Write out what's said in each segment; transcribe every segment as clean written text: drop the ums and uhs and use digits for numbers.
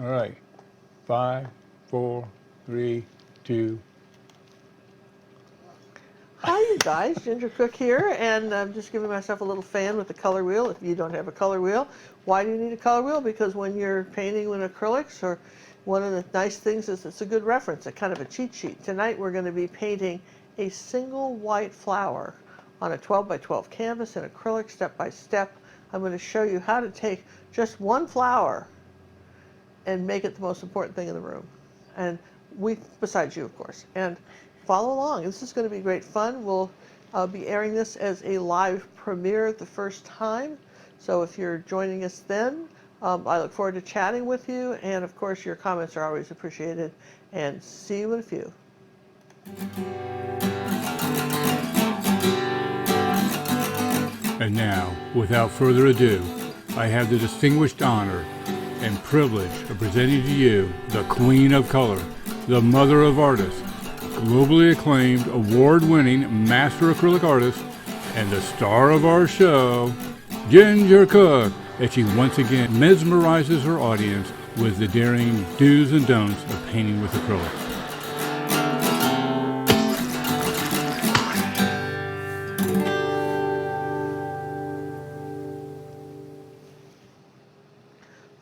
All right. 5, 4, 3, 2. Hi, you guys. Ginger Cook here, and I'm just giving myself a little fan with the color wheel. If you don't have a color wheel, why do you need a color wheel? Because when you're painting with acrylics, or one of the nice things is it's a good reference, a kind of a cheat sheet. Tonight we're going to be painting a single white flower on a 12 by 12 canvas in acrylic, step by step. I'm going to show you how to take just one flower and make it the most important thing in the room. And besides you, of course. And follow along. This is going to be great fun. We'll be airing this as a live premiere the first time. So if you're joining us then, I look forward to chatting with you. And of course, your comments are always appreciated. And see you in a few. And now, without further ado, I have the distinguished honor and privilege of presenting to you the Queen of Color, the Mother of Artists, globally acclaimed, award-winning master acrylic artist, and the star of our show, Ginger Cook, as she once again mesmerizes her audience with the daring do's and don'ts of painting with acrylics.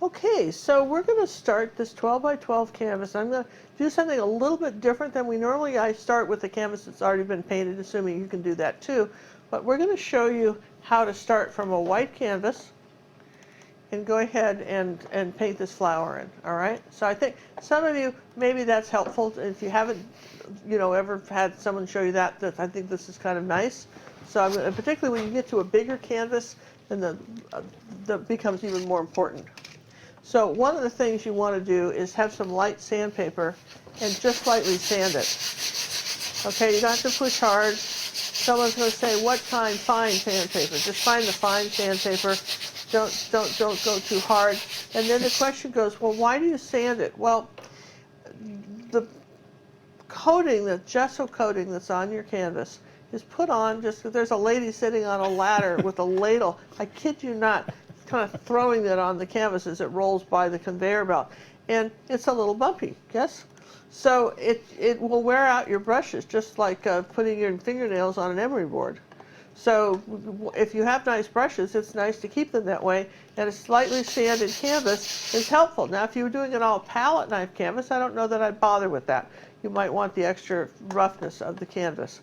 Okay, so we're going to start this 12 by 12 canvas. I'm going to do something a little bit different than we normally. I start with the canvas that's already been painted, assuming you can do that too. But we're going to show you how to start from a white canvas and go ahead and paint this flower in, all right? So I think some of you, maybe that's helpful. If you haven't, ever had someone show you that I think this is kind of nice. So and particularly when you get to a bigger canvas, then that becomes even more important. So one of the things you want to do is have some light sandpaper and just lightly sand it. Okay, you don't have to push hard. Someone's going to say, what kind? Fine sandpaper. Just find the fine sandpaper. Don't go too hard. And then the question goes, well, why do you sand it? Well, the coating, the gesso coating that's on your canvas is put on there's a lady sitting on a ladder with a ladle. I kid you not, kind of throwing that on the canvas as it rolls by the conveyor belt. And it's a little bumpy, yes? So it will wear out your brushes, just like putting your fingernails on an emery board. So if you have nice brushes, it's nice to keep them that way, and a slightly sanded canvas is helpful. Now, if you were doing it all palette knife canvas, I don't know that I'd bother with that. You might want the extra roughness of the canvas.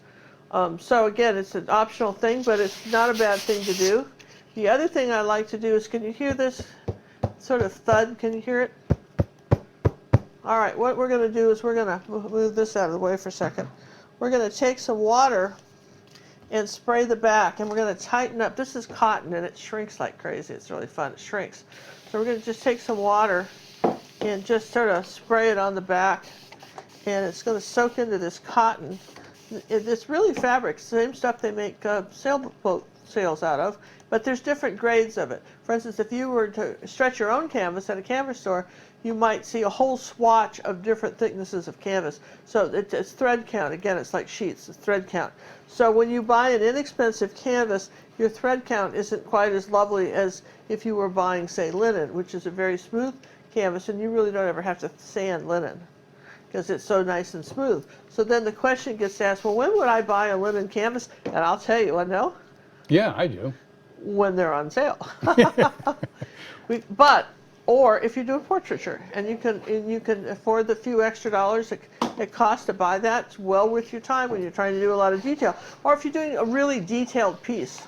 So again, it's an optional thing, but it's not a bad thing to do. The other thing I like to do is, can you hear this sort of thud? Can you hear it? All right, what we're going to do is we're going to move this out of the way for a second. We're going to take some water and spray the back, and we're going to tighten up. This is cotton, and it shrinks like crazy. It's really fun. It shrinks. So we're going to just take some water and just sort of spray it on the back, and it's going to soak into this cotton. It's really fabric, same stuff they make sailboat sails out of, but there's different grades of it. For instance, if you were to stretch your own canvas at a canvas store, you might see a whole swatch of different thicknesses of canvas. So it's thread count. Again, it's like sheets, it's thread count. So when you buy an inexpensive canvas, your thread count isn't quite as lovely as if you were buying, say, linen, which is a very smooth canvas, and you really don't ever have to sand linen because it's so nice and smooth. So then the question gets asked, well, when would I buy a linen canvas? And I'll tell you, I know. Yeah, I do. When they're on sale. Or if you do a portraiture and you can afford the few extra dollars it costs to buy that, it's well worth your time when you're trying to do a lot of detail. Or if you're doing a really detailed piece,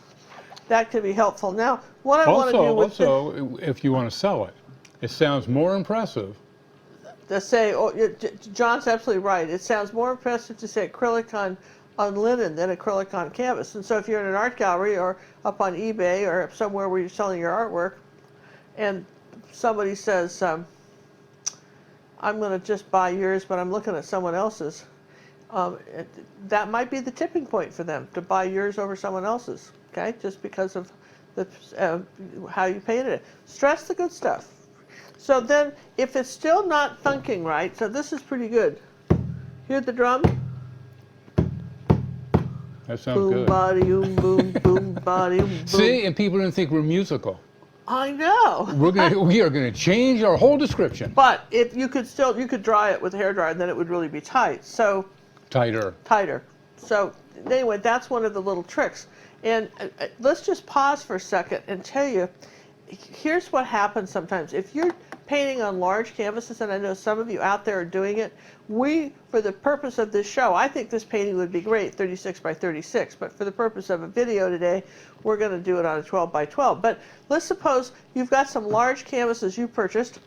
that can be helpful. Now, what I want to do with also, if you want to sell it, it sounds more impressive. To say, John's absolutely right. It sounds more impressive to say acrylic on linen than acrylic on canvas. And so if you're in an art gallery or up on eBay or somewhere where you're selling your artwork, and somebody says, I'm going to just buy yours, but I'm looking at someone else's, that might be the tipping point for them, to buy yours over someone else's, okay? Just because of how you painted it. Stress the good stuff. So then, if it's still not thunking right, so this is pretty good. Hear the drum? That sounds boom, good. Body, boom, boom, body, boom. See, and people didn't think we're musical. I know. We are gonna change our whole description. But if you could dry it with a hairdryer, and then it would really be tight. So tighter. So anyway, that's one of the little tricks. And let's just pause for a second and tell you, here's what happens sometimes. If you're painting on large canvases, and I know some of you out there are doing it, for the purpose of this show, I think this painting would be great, 36 by 36, but for the purpose of a video today, we're going to do it on a 12 by 12. But let's suppose you've got some large canvases you purchased,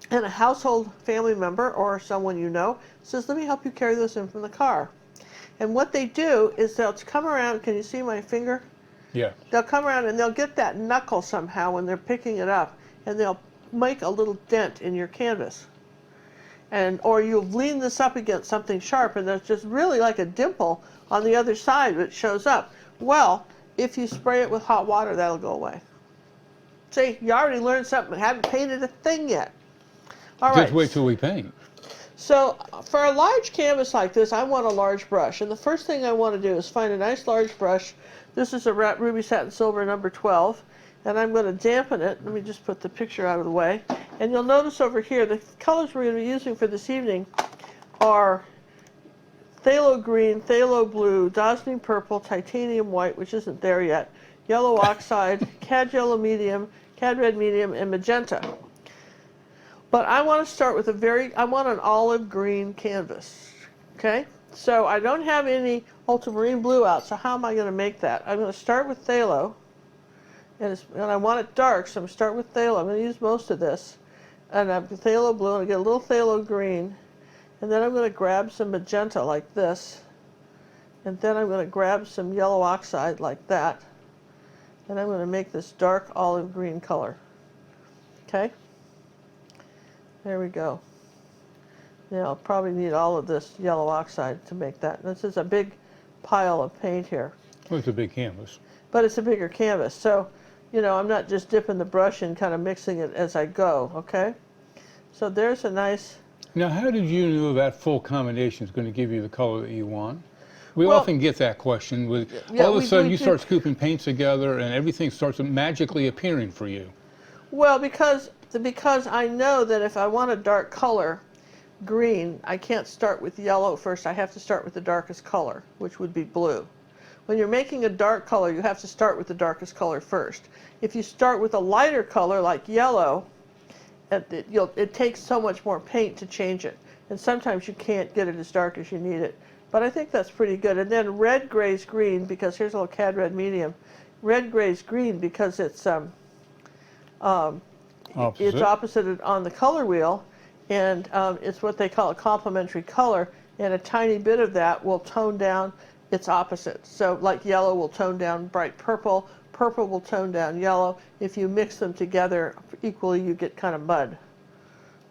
and a household family member or someone you know says, let me help you carry this in from the car. And what they do is they'll come around, can you see my finger? Yeah. They'll come around and they'll get that knuckle somehow when they're picking it up, and they'll make a little dent in your canvas. Or you'll lean this up against something sharp, and there's just really like a dimple on the other side that shows up. Well, if you spray it with hot water, that'll go away. See, you already learned something. Haven't painted a thing yet. All right. Just wait till we paint. So for a large canvas like this, I want a large brush. And the first thing I want to do is find a nice large brush. This is a Ruby Satin Silver number 12. And I'm going to dampen it. Let me just put the picture out of the way. And you'll notice over here, the colors we're going to be using for this evening are phthalo green, phthalo blue, Dazzling purple, titanium white, which isn't there yet, yellow oxide, cad yellow medium, cad red medium, and magenta. But I want to start with I want an olive green canvas, okay? So I don't have any ultramarine blue out, so how am I going to make that? I'm going to start with phthalo, and I want it dark, so I'm going to start with phthalo. I'm going to use most of this. And I have phthalo blue, and I get a little phthalo green, and then I'm going to grab some magenta like this, and then I'm going to grab some yellow oxide like that, and I'm going to make this dark olive green color. Okay? There we go. Now I'll probably need all of this yellow oxide to make that. This is a big pile of paint here. Well, it's a big canvas. But it's a bigger canvas, so you know, I'm not just dipping the brush and kind of mixing it as I go, okay? So there's a nice... Now, how did you know that full combination is going to give you the color that you want? We often get that question. All of a sudden, you start scooping paints together and everything starts magically appearing for you. Well, because I know that if I want a dark color, green, I can't start with yellow first. I have to start with the darkest color, which would be blue. When you're making a dark color, you have to start with the darkest color first. If you start with a lighter color like yellow, it takes so much more paint to change it. And sometimes you can't get it as dark as you need it. But I think that's pretty good. And then red, grays, green, because here's a little cad red medium. Red, grays, green, because it's opposite on the color wheel, and it's what they call a complementary color, and a tiny bit of that will tone down its opposite. So like yellow will tone down bright purple, purple will tone down yellow. If you mix them together equally, you get kind of mud.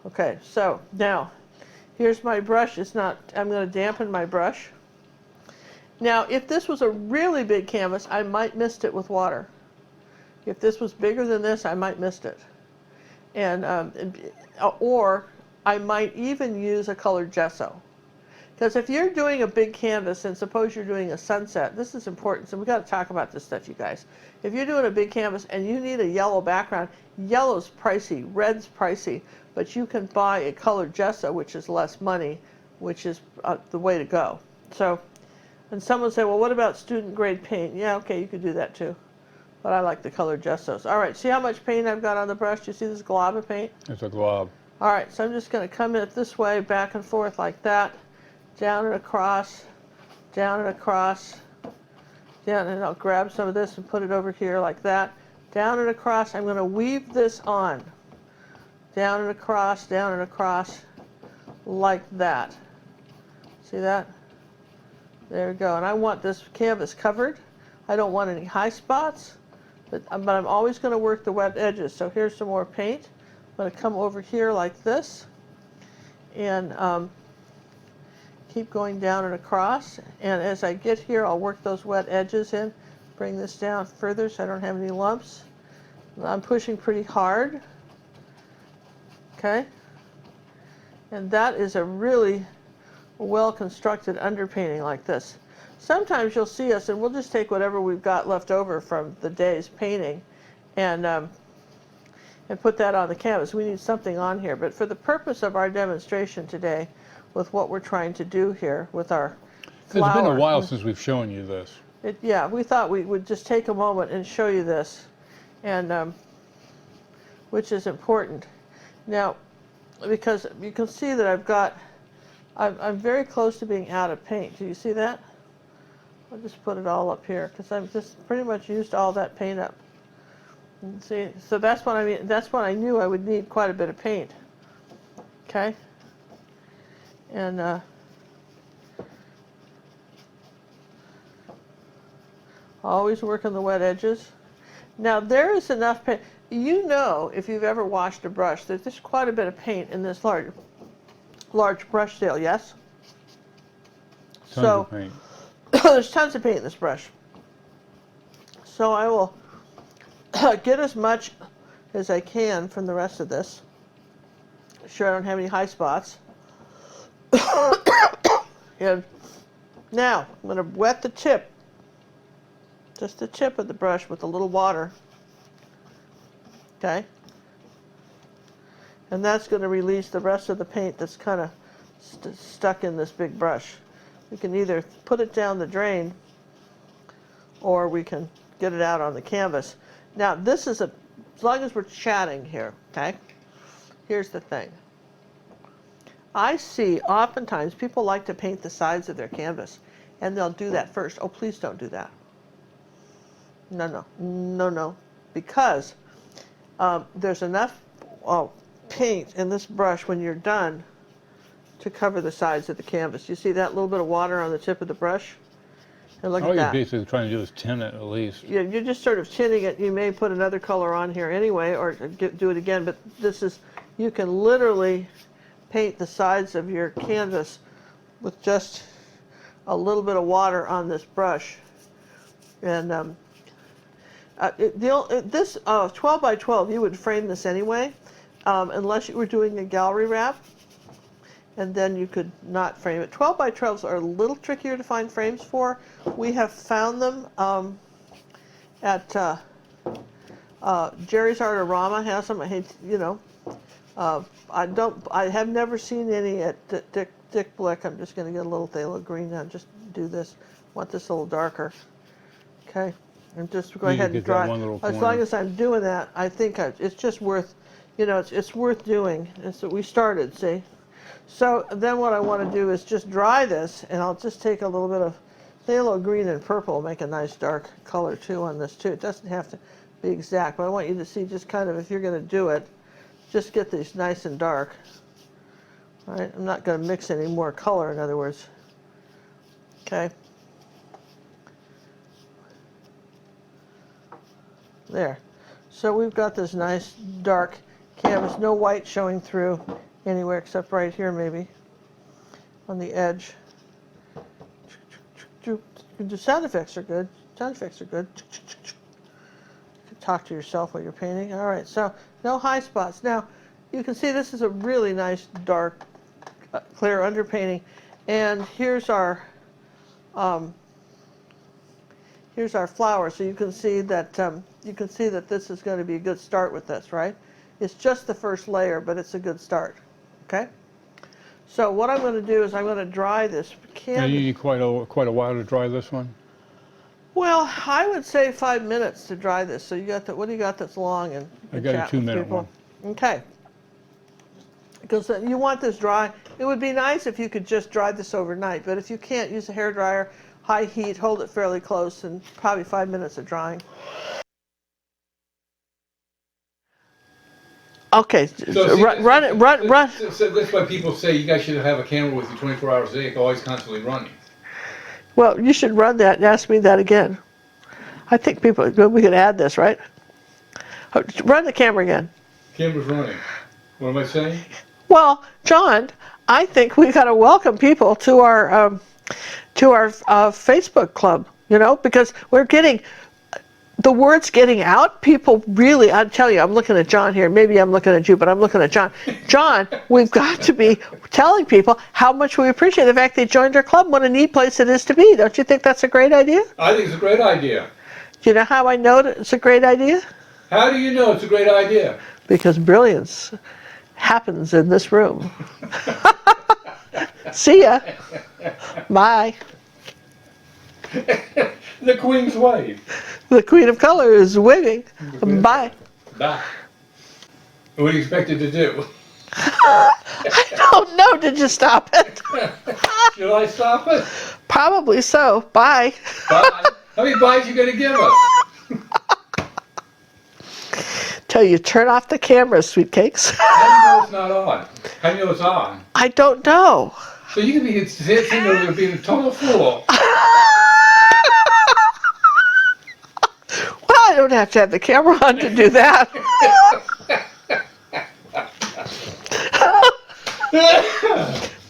Okay, so now here's my brush. I'm going to dampen my brush. Now if this was a really big canvas, I might mist it with water. If this was bigger than this, I might mist it. Or I might even use a colored gesso. Because if you're doing a big canvas, and suppose you're doing a sunset, this is important, so we've got to talk about this stuff, you guys. If you're doing a big canvas and you need a yellow background, yellow's pricey, red's pricey, but you can buy a colored gesso, which is less money, which is the way to go. So, and someone say, well, what about student grade paint? Yeah, okay, you could do that too. But I like the colored gessos. All right, see how much paint I've got on the brush? Do you see this glob of paint? It's a glob. All right, so I'm just going to come in it this way, back and forth like that. Down and across, down and across, down, and I'll grab some of this and put it over here like that. Down and across, I'm going to weave this on. Down and across, like that. See that? There we go. And I want this canvas covered. I don't want any high spots, but I'm always going to work the wet edges. So here's some more paint. I'm going to come over here like this, and keep going down and across, and as I get here I'll work those wet edges in, bring this down further so I don't have any lumps. I'm pushing pretty hard, okay, and that is a really well constructed underpainting like this. Sometimes you'll see us, and we'll just take whatever we've got left over from the day's painting, and put that on the canvas. We need something on here, but for the purpose of our demonstration today, with what we're trying to do here with our flower. It's been a while since we've shown you this. Yeah, we thought we would just take a moment and show you this, and which is important. Now, because you can see that I'm very close to being out of paint. Do you see that? I'll just put it all up here because I've just pretty much used all that paint up. And see, so that's what I mean. That's when I knew I would need quite a bit of paint. Okay, and always work on the wet edges. Now there is enough paint. You know, if you've ever washed a brush, that there's quite a bit of paint in this large brush tail. Yes. Tons of paint. There's tons of paint in this brush. So I will get as much as I can from the rest of this. Sure, I don't have any high spots. And now I'm going to wet the tip, just the tip of the brush with a little water. Okay? And that's going to release the rest of the paint that's kind of stuck in this big brush. We can either put it down the drain or we can get it out on the canvas. Now this is as long as we're chatting here, okay? Here's the thing. I see oftentimes people like to paint the sides of their canvas and they'll do that first. Oh, please don't do that. No. Because there's enough paint in this brush when you're done to cover the sides of the canvas. You see that little bit of water on the tip of the brush? And look at that. All you're basically trying to do is tint it at least. Yeah, you're just sort of tinting it. You may put another color on here anyway, or do it again, but this is, you can literally paint the sides of your canvas with just a little bit of water on this brush. And this 12 by 12, you would frame this anyway, unless you were doing a gallery wrap, and then you could not frame it. 12 by 12s are a little trickier to find frames for. We have found them at Jerry's Artorama has them. I hate, I have never seen any at Dick Blick. I'm just going to get a little phthalo green now. Just do this. Want this a little darker. Okay, and just go ahead and dry. As long as I'm doing that, I think it's just worth, it's worth doing. And so we started, see. So then what I want to do is just dry this, and I'll just take a little bit of phthalo green and purple, make a nice dark color too on this too. It doesn't have to be exact, but I want you to see just kind of, if you're going to do it, just get these nice and dark. All right, I'm not going to mix any more color, in other words. Okay. There. So we've got this nice dark canvas, no white showing through anywhere except right here maybe on the edge. The sound effects are good. Sound effects are good. You can talk to yourself while you're painting. All right, so no high spots. Now you can see this is a really nice dark clear underpainting, and here's our flower. So you can see that this is going to be a good start with this, right? It's just the first layer, but it's a good start. Okay. So what I'm going to do is I'm going to dry this canvas. And you need quite a while to dry this one. Well, I would say 5 minutes to dry this. So you got that. What do you got that's long? And I got a 2-minute one. Okay. Because you want this dry. It would be nice if you could just dry this overnight, but if you can't, use a hairdryer, high heat, hold it fairly close, and probably 5 minutes of drying. Okay, So run it. So that's why people say you guys should have a camera with you 24 hours a day, always constantly running. Well, you should run that and ask me that again. I think we could add this, right? Run the camera again. Camera's running. What am I saying? Well, John, I think we got to welcome people to our Facebook club. Because we're getting. The word's getting out. People really, I tell you, I'm looking at John here. Maybe I'm looking at you, but I'm looking at John. John, we've got to be telling people how much we appreciate the fact they joined our club. What a neat place it is to be. Don't you think that's a great idea? I think it's a great idea. Do you know how I know that it's a great idea? How do you know it's a great idea? Because brilliance happens in this room. See ya. Bye. The Queen's wave. The Queen of Color is waving. Bye. Bye. What do you expect it to do? I don't know. Did you stop it? Should I stop it? Probably so. Bye. Bye. How many byes you gonna give us? Till you turn off the camera, sweet cakes. How do you know it's not on? How do you know it's on? I don't know. So you can be sitting there being a total fool. Well, I don't have to have the camera on to do that.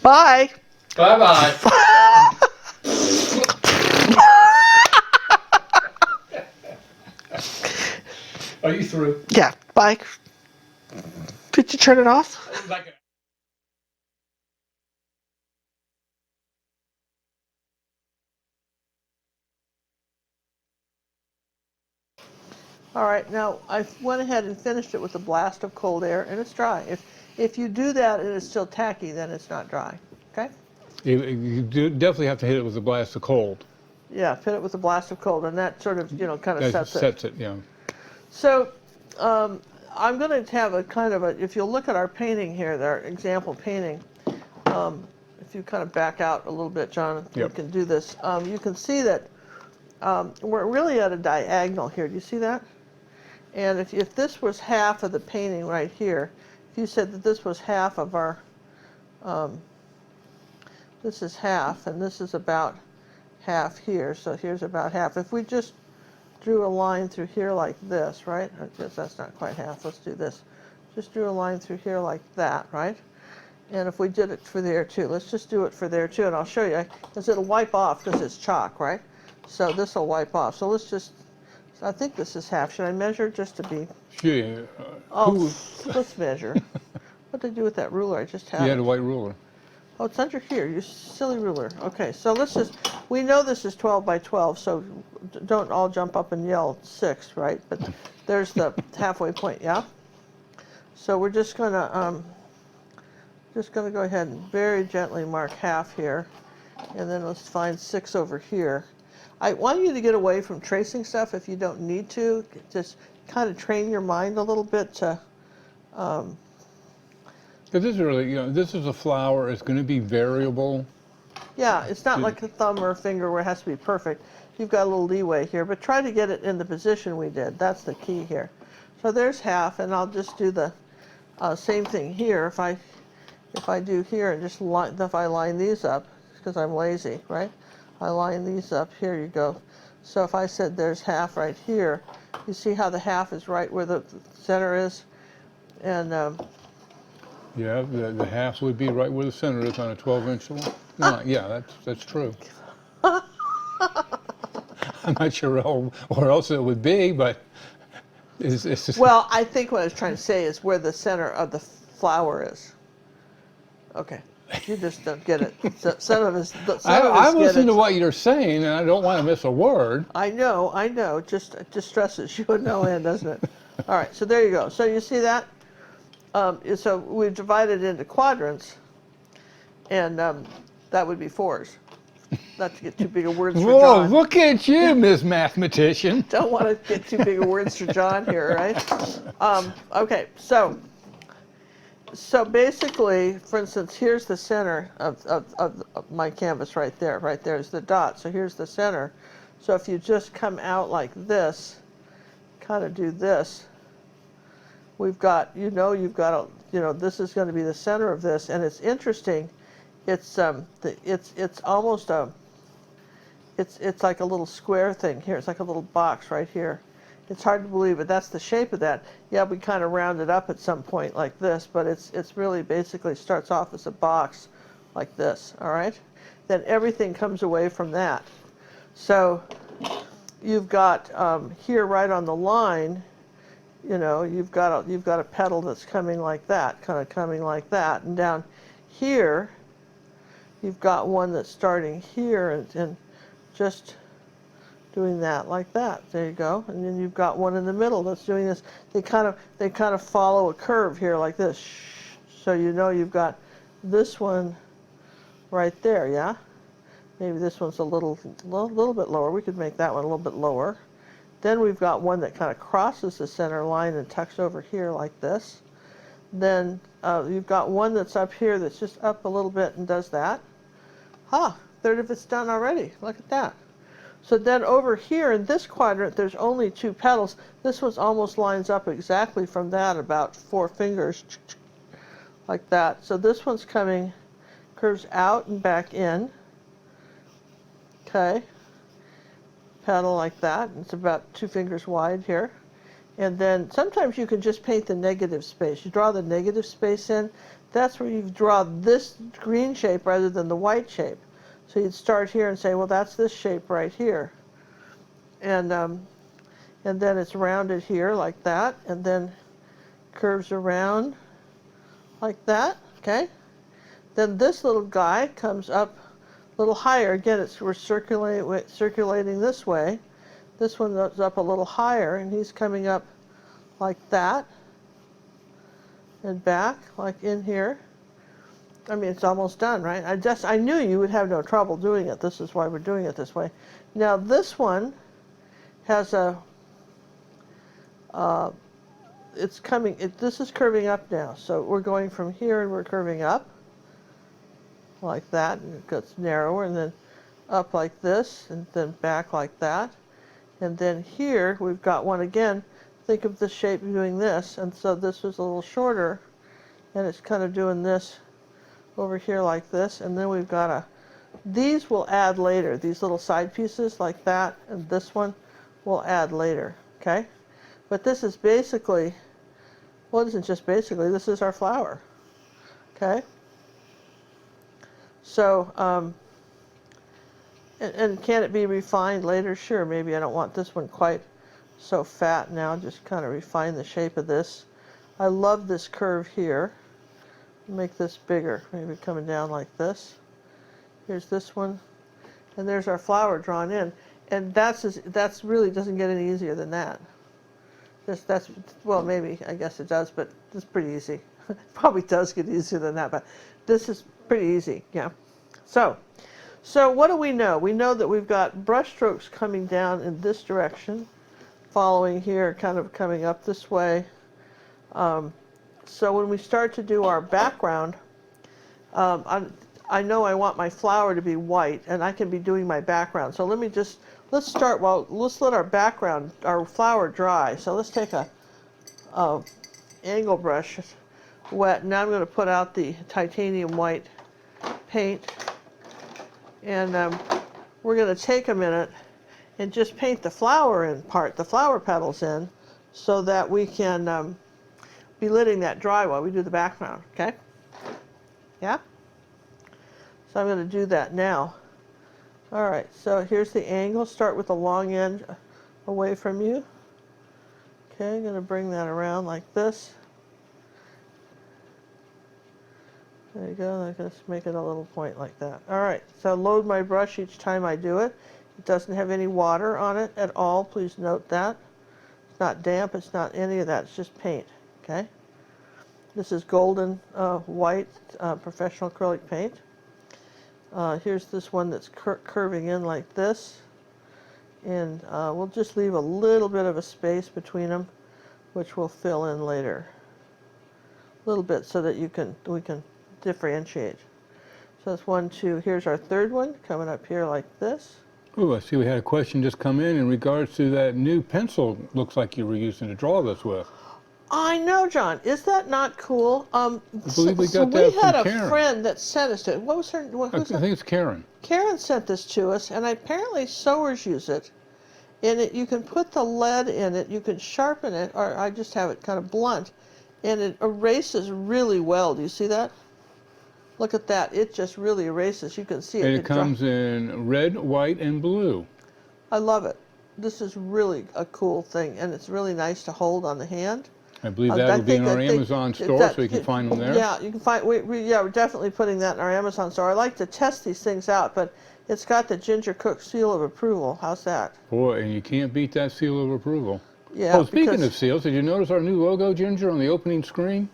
Bye. Bye-bye. Are you through? Yeah, bye. Did you turn it off? All right, now I went ahead and finished it with a blast of cold air, and it's dry. If you do that and it's still tacky, then it's not dry. Okay? You definitely have to hit it with a blast of cold. Yeah, hit it with a blast of cold, and that sort of, kind of That sets it. yeah. So I'm going to have a kind of a, if you'll look at our painting here, our example painting, if you kind of back out a little bit, John, Yep. we can do this. You can see that we're really at a diagonal here. Do you see that? And if this was half of the painting right here, if you said that this was half of our, this is half, and this is about half here, so here's about half. If we just drew a line through here like this, right? I guess that's not quite half. Let's do this. Just drew a line through here like that, right? And if we did it for there too, let's just do it for there too, and I'll show you, because it'll wipe off because it's chalk, right? So this will wipe off. So let's just, I think this is half. Should I measure just to be? Yeah. Oh, let's measure. What did I do with that ruler? I just had You it. had a white ruler. Oh, it's under here, you silly ruler. Okay, so let's just, we know this is 12 by 12, so don't all jump up and yell 6, right? But there's the halfway point, yeah? So we're just gonna go ahead and very gently mark half here, and then let's find 6 over here. I want you to get away from tracing stuff if you don't need to. Just kind of train your mind a little bit to, This is really, this is a flower. It's going to be variable. yeah, it's not like a thumb or a finger where it has to be perfect. You've got a little leeway here, but try to get it in the position we did. That's the key here. So there's half, and I'll just do the same thing here. If I do here and just if I line these up, because I'm lazy, right? I line these up. Here you go. So if I said there's half right here, you see how the half is right where the center is, and Yeah, the half would be right where the center is on a 12-inch line. Yeah, that's true. I'm not sure where else it would be, but it's just, well, I think what I was trying to say is where the center of the flower is. Okay, you just don't get it. Some of us I'm get listening it. to what you're saying, and I don't want to miss a word. I know. It just stresses you at no end, doesn't it? All right, so there you go. So you see that? So we've divided into quadrants, and that would be 4s. Not to get too big of words for Whoa, John. look at you, Miss Mathematician. Don't want to get too big of words for John here, right? Okay, so basically, for instance, here's the center of my canvas right there. Right there is the dot. So here's the center. So if you just come out like this, kind of do this, we've got, this is going to be the center of this, and it's interesting. It's almost it's like a little square thing here. It's like a little box right here. It's hard to believe, but that's the shape of that. Yeah, we kind of round it up at some point like this, but it's really basically starts off as a box like this. All right, then everything comes away from that. So you've got here right on the line. You've got a petal that's coming like that, kind of coming like that, and down here, you've got one that's starting here and just doing that like that. There you go. And then you've got one in the middle that's doing this. They kind of follow a curve here like this. So you know you've got this one right there, yeah? Maybe this one's a little bit lower. We could make that one a little bit lower. Then we've got one that kind of crosses the center line and tucks over here like this. Then you've got one that's up here that's just up a little bit and does that. Ah, third of it's done already. Look at that. So then over here in this quadrant, there's only 2 petals. This one almost lines up exactly from that, about 4 fingers, like that. So this one's coming, curves out and back in. Okay. Petal like that. It's about 2 fingers wide here. And then sometimes you can just paint the negative space. You draw the negative space in. That's where you draw this green shape rather than the white shape. So you'd start here and say, well, that's this shape right here. And then it's rounded here like that, and then curves around like that, okay? Then this little guy comes up a little higher. Again, we're circulating this way. This one goes up a little higher, and he's coming up like that and back, like in here. I mean, it's almost done, right? I knew you would have no trouble doing it. This is why we're doing it this way. Now this one has this is curving up now. So we're going from here and we're curving up like that, and it gets narrower, and then up like this, and then back like that. And then here we've got one again. Think of the shape doing this, and so this was a little shorter, and it's kind of doing this over here like this. And then we've got these we'll add later, these little side pieces like that, and this one we'll add later, okay? But this is basically, well, it isn't just basically, this is our flower, okay? So, and can it be refined later? Sure, maybe I don't want this one quite so fat now, just kind of refine the shape of this. I love this curve here. Make this bigger, maybe coming down like this. Here's this one, and there's our flower drawn in, and that's really doesn't get any easier than that. That's well, maybe I guess it does, but it's pretty easy. It probably does get easier than that, but this is pretty easy, yeah. So what do we know? We know that we've got brush strokes coming down in this direction, following here, kind of coming up this way. So when we start to do our background, I know I want my flower to be white, and I can be doing my background. So let's let our flower dry. So let's take a angle brush, wet. Now I'm going to put out the titanium white paint, and we're going to take a minute and just paint the flower the flower petals in, so that we can be letting that dry while we do the background, okay? Yeah? So I'm going to do that now. All right, so here's the angle. Start with the long end away from you. Okay, I'm going to bring that around like this. There you go. I'm going to make it a little point like that. All right, so load my brush each time I do it. It doesn't have any water on it at all. Please note that. It's not damp. It's not any of that. It's just paint. Okay. This is golden white professional acrylic paint. Here's this one that's curving in like this, and we'll just leave a little bit of a space between them, which we'll fill in later. A little bit so that we can differentiate. So that's 1, 2. Here's our third one coming up here like this. Oh, I see we had a question just come in regards to that new pencil looks like you were using to draw this with. I know, John. Is that not cool? I believe we got that we had from a Karen. friend that sent us to. What was her? I think it's Karen. Karen sent this to us, and apparently sewers use it. And you can put the lead in it. You can sharpen it, or I just have it kind of blunt, and it erases really well. Do you see that? Look at that. It just really erases. You can see it. And it comes in red, white, and blue. I love it. This is really a cool thing, and it's really nice to hold on the hand. I believe that will be in our Amazon store, so you can find them there. Yeah, you can find. We're definitely putting that in our Amazon store. I like to test these things out, but It's got the Ginger Cook seal of approval. How's that? Boy, and you can't beat that seal of approval. Yeah. Oh, speaking because of seals, did you notice our new logo, Ginger, on the opening screen?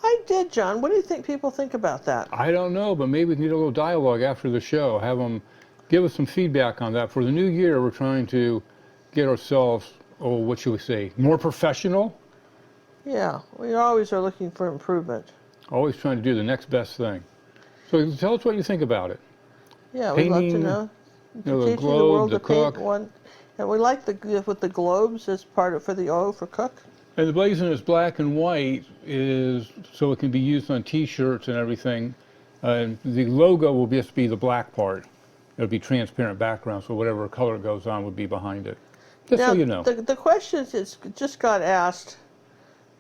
I did, John. What do you think people think about that? I don't know, but maybe we can get a little dialogue after the show. Have them give us some feedback on that. For the new year, we're trying to get ourselves, oh, what should we say, more professional? Yeah, we always are looking for improvement. Always trying to do the next best thing. So tell us what you think about it. Yeah, we'd love to Painting, know. the Teaching the globe, world the to paint cook. one, and we like the with the globes as part of for the O for cook. And the blazon is black and white, is so it can be used on T-shirts and everything. And the logo will just be the black part. It'll be transparent background, so whatever color goes on would be behind it. Just Now, so you know. the question is just got asked.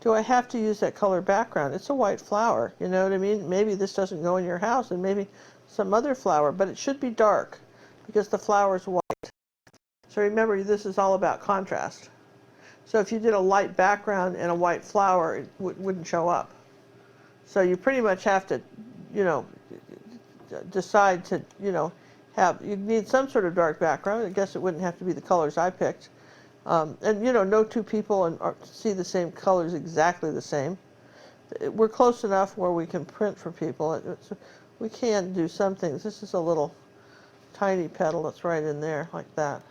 Do I have to use that color background? It's a white flower, you know what I mean? Maybe this doesn't go in your house, and maybe some other flower, but it should be dark because the flower's white. So remember, this is all about contrast. So if you did a light background and a white flower, it wouldn't show up. So you pretty much have to, you know, decide to, you know, you need some sort of dark background. I guess it wouldn't have to be the colors I picked. And, you know, no two people see the same colors exactly the same. We're close enough where we can print for people. We can do some things. This is a little tiny petal that's right in there like that.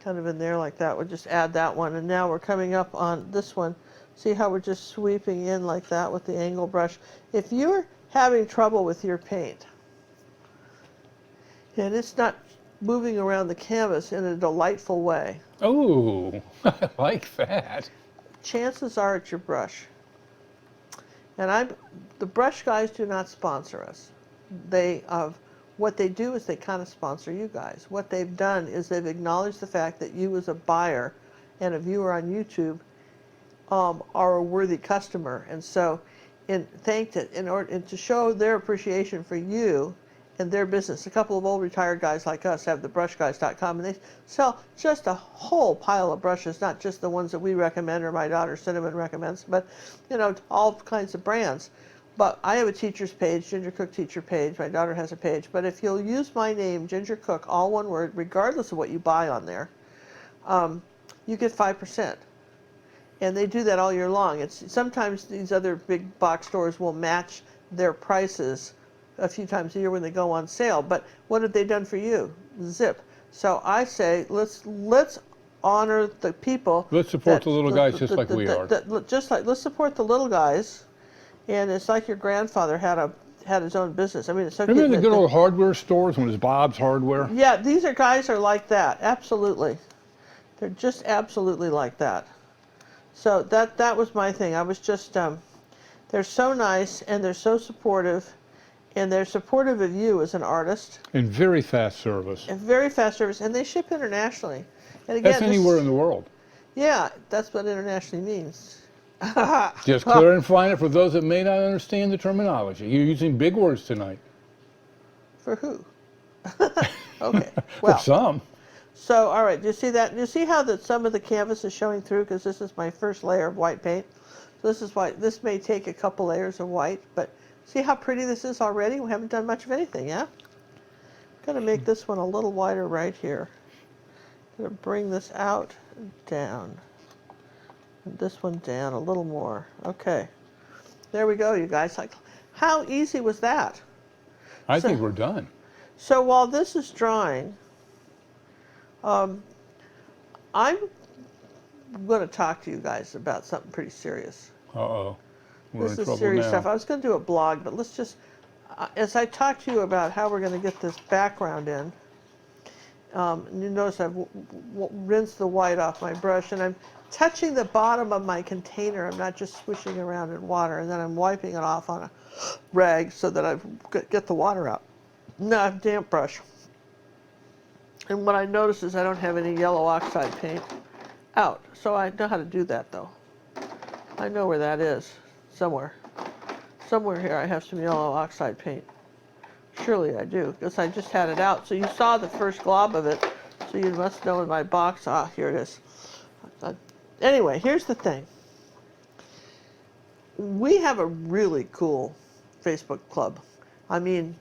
Kind of in there like that. We'll just add that one. And now we're coming up on this one. See how we're just sweeping in like that with the angle brush. If you're having trouble with your paint and it's not moving around the canvas in a delightful way, Oh, I like that. chances are it's your brush. And the brush guys do not sponsor us. What they do is they kind of sponsor you guys. What they've done is they've acknowledged the fact that you as a buyer and a viewer on YouTube are a worthy customer. And so in order to show their appreciation for you and their business, a couple of old retired guys like us have thebrushguys.com, and they sell just a whole pile of brushes, not just the ones that we recommend or my daughter Cinnamon recommends, but, you know, all kinds of brands. But I have a teacher's page, Ginger Cook teacher page. My daughter has a page. But if you'll use my name, Ginger Cook, all one word, regardless of what you buy on there, you get 5%. And they do that all year long. Sometimes these other big box stores will match their prices a few times a year when they go on sale. But what have they done for you? Zip. So I say let's honor the people. Let's support the little guys just like we are. Let's support the little guys. And it's like your grandfather had his own business. I mean, it's so Remember the good old hardware stores when it was Bob's Hardware? Yeah, these guys are like that. Absolutely, they're just absolutely like that. So that was my thing. I was just they're so nice and they're so supportive, and they're supportive of you as an artist. And very fast service. And very fast service, and they ship internationally. And again, That's anywhere in the world. Yeah, that's what internationally means. Just clarifying it for those that may not understand the terminology. You're using big words tonight. For who? Okay. Well, for some. So, all right. Do you see that? Do you see how some of the canvas is showing through? Because this is my first layer of white paint. So this is why this may take a couple layers of white. But see how pretty this is already? We haven't done much of anything, yeah? I'm going to make this one a little wider right here. I'm going to bring this out and down. And this one down a little more. Okay. There we go, you guys. Like, how easy was that? I think we're done. So while this is drying, I'm going to talk to you guys about something pretty serious. Uh-oh. We're This in is trouble serious now. stuff. I was going to do a blog, but let's just, as I talk to you about how we're going to get this background in, you notice I've rinsed the white off my brush, and I'm touching the bottom of my container. I'm not just swishing around in water, and then I'm wiping it off on a rag so that I get the water out. No, I have a damp brush. And what I notice is I don't have any yellow oxide paint out. So I know how to do that, though. I know where that is. Somewhere. Somewhere here I have some yellow oxide paint. Surely I do, because I just had it out. So you saw the first glob of it, so you must know in my box. Ah, here it is. Anyway, here's the thing. We have a really cool Facebook club. I mean,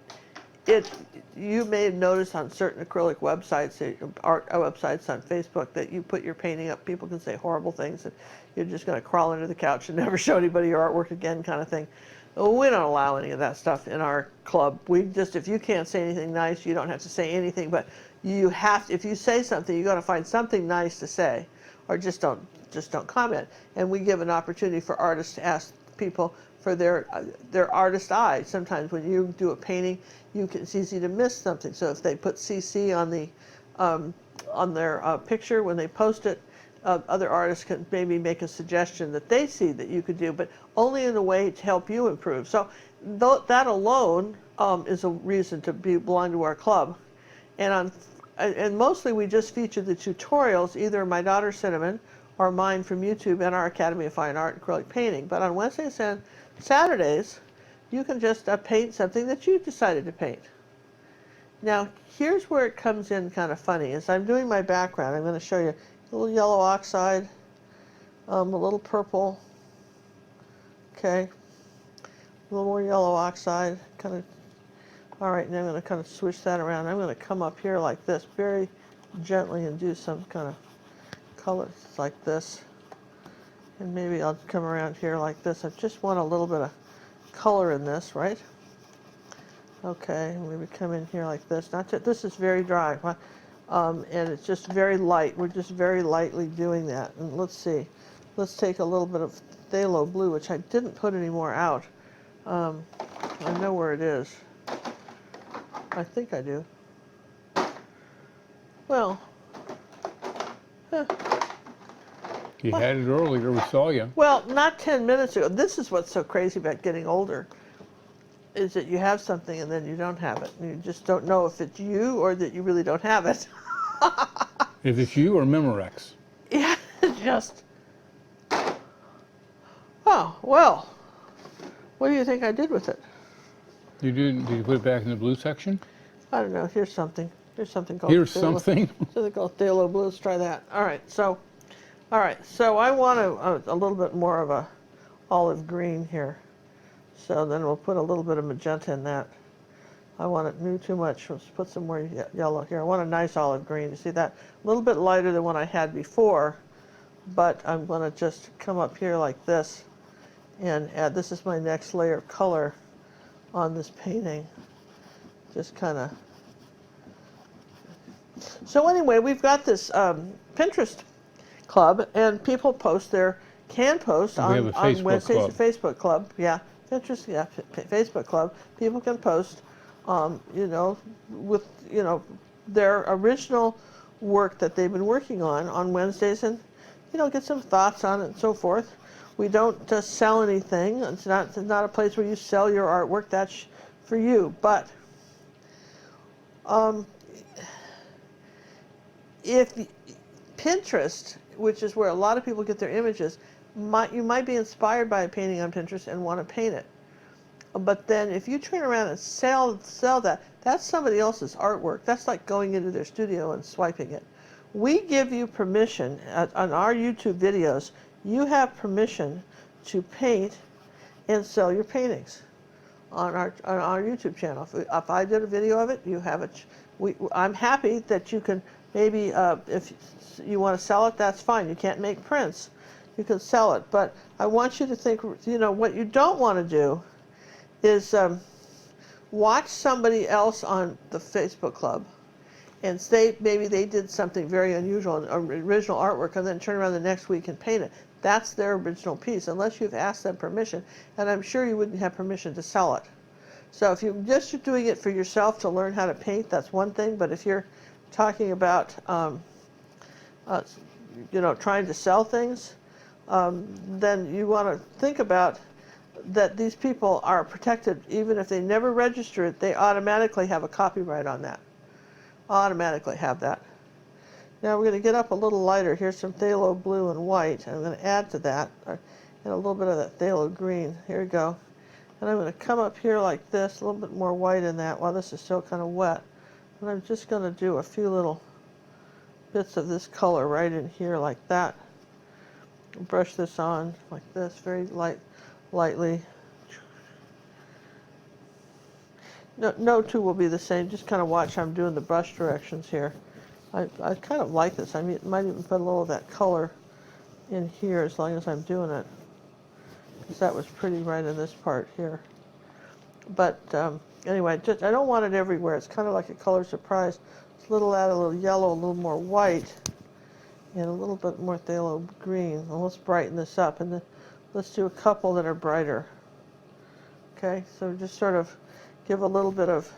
you may notice on certain acrylic websites, art websites on Facebook, that you put your painting up, people can say horrible things, and you're just going to crawl under the couch and never show anybody your artwork again, kind of thing. Well, we don't allow any of that stuff in our club. We just, if you can't say anything nice, you don't have to say anything, but you have, if you say something, you got to find something nice to say, or just don't comment. And we give an opportunity for artists to ask people for their artist eye. Sometimes when you do a painting, it's easy to miss something. So if they put CC on their picture when they post it, other artists can maybe make a suggestion that they see that you could do, but only in a way to help you improve. So that alone is a reason to belong to our club. And mostly we just feature the tutorials, either my daughter Cinnamon or mine from YouTube and our Academy of Fine Art acrylic painting. But on Wednesdays and Saturdays, you can just paint something that you decided to paint. Now, here's where it comes in kind of funny. As I'm doing my background, I'm going to show you a little yellow oxide, a little purple, okay, a little more yellow oxide, kind of. All right, now I'm going to kind of switch that around. I'm going to come up here like this, very gently, and do some kind of colors like this. And maybe I'll come around here like this. I just want a little bit of color in this, right? Okay, maybe come in here like this. This is very dry, and it's just very light. We're just very lightly doing that. And let's see. Let's take a little bit of phthalo blue, which I didn't put any more out. I know where it is. I think I do. Well, You had it earlier, we saw you. well, not 10 minutes ago. This is what's so crazy about getting older, is that you have something and then you don't have it. And you just don't know if it's you or that you really don't have it. If it's you or Memorex. Yeah, just. Oh, well, what do you think I did with it? Did you put it back in the blue section? I don't know. Here's something. Here's something called. Here's something. Something called phthalo blue. Let's try that. All right. So I want a little bit more of a olive green here. So then we'll put a little bit of magenta in that. I want it new too much. Let's put some more yellow here. I want a nice olive green. You see that? A little bit lighter than what I had before, but I'm going to just come up here like this and add. This is my next layer of color on this painting. Just kind of. So anyway, we've got this Pinterest club, and people can post on Wednesdays. Club. A Facebook club, yeah. Pinterest, yeah. Facebook club. People can post, with their original work that they've been working on Wednesdays, and get some thoughts on it and so forth. We don't just sell anything. It's not a place where you sell your artwork. That's for you, but. If Pinterest, which is where a lot of people get their images, you might be inspired by a painting on Pinterest and want to paint it. But then if you turn around and sell that, that's somebody else's artwork. That's like going into their studio and swiping it. We give you permission on our YouTube videos. You have permission to paint and sell your paintings on our YouTube channel. If I did a video of it, you have it. I'm happy that you can. Maybe if you want to sell it, that's fine. You can't make prints. You can sell it. But I want you to think, what you don't want to do is watch somebody else on the Facebook club and say maybe they did something very unusual, original artwork, and then turn around the next week and paint it. That's their original piece, unless you've asked them permission. And I'm sure you wouldn't have permission to sell it. So if you're just doing it for yourself to learn how to paint, that's one thing. But if you're talking about trying to sell things, then you want to think about that these people are protected. Even if they never register it, they automatically have a copyright on that. Automatically have that. Now we're going to get up a little lighter. Here's some phthalo blue and white. I'm going to add to that, and a little bit of that phthalo green. Here we go. And I'm going to come up here like this, a little bit more white in that while this is still kind of wet. And I'm just going to do a few little bits of this color right in here like that. Brush this on like this, very lightly. No two will be the same. Just kind of watch how I'm doing the brush directions here. I kind of like this. I mean, might even put a little of that color in here as long as I'm doing it, because that was pretty right in this part here. But anyway, I don't want it everywhere. It's kind of like a color surprise. It's a little add a little yellow, a little more white, and a little bit more phthalo green. And let's brighten this up, and then let's do a couple that are brighter. Okay, so just sort of give a little bit of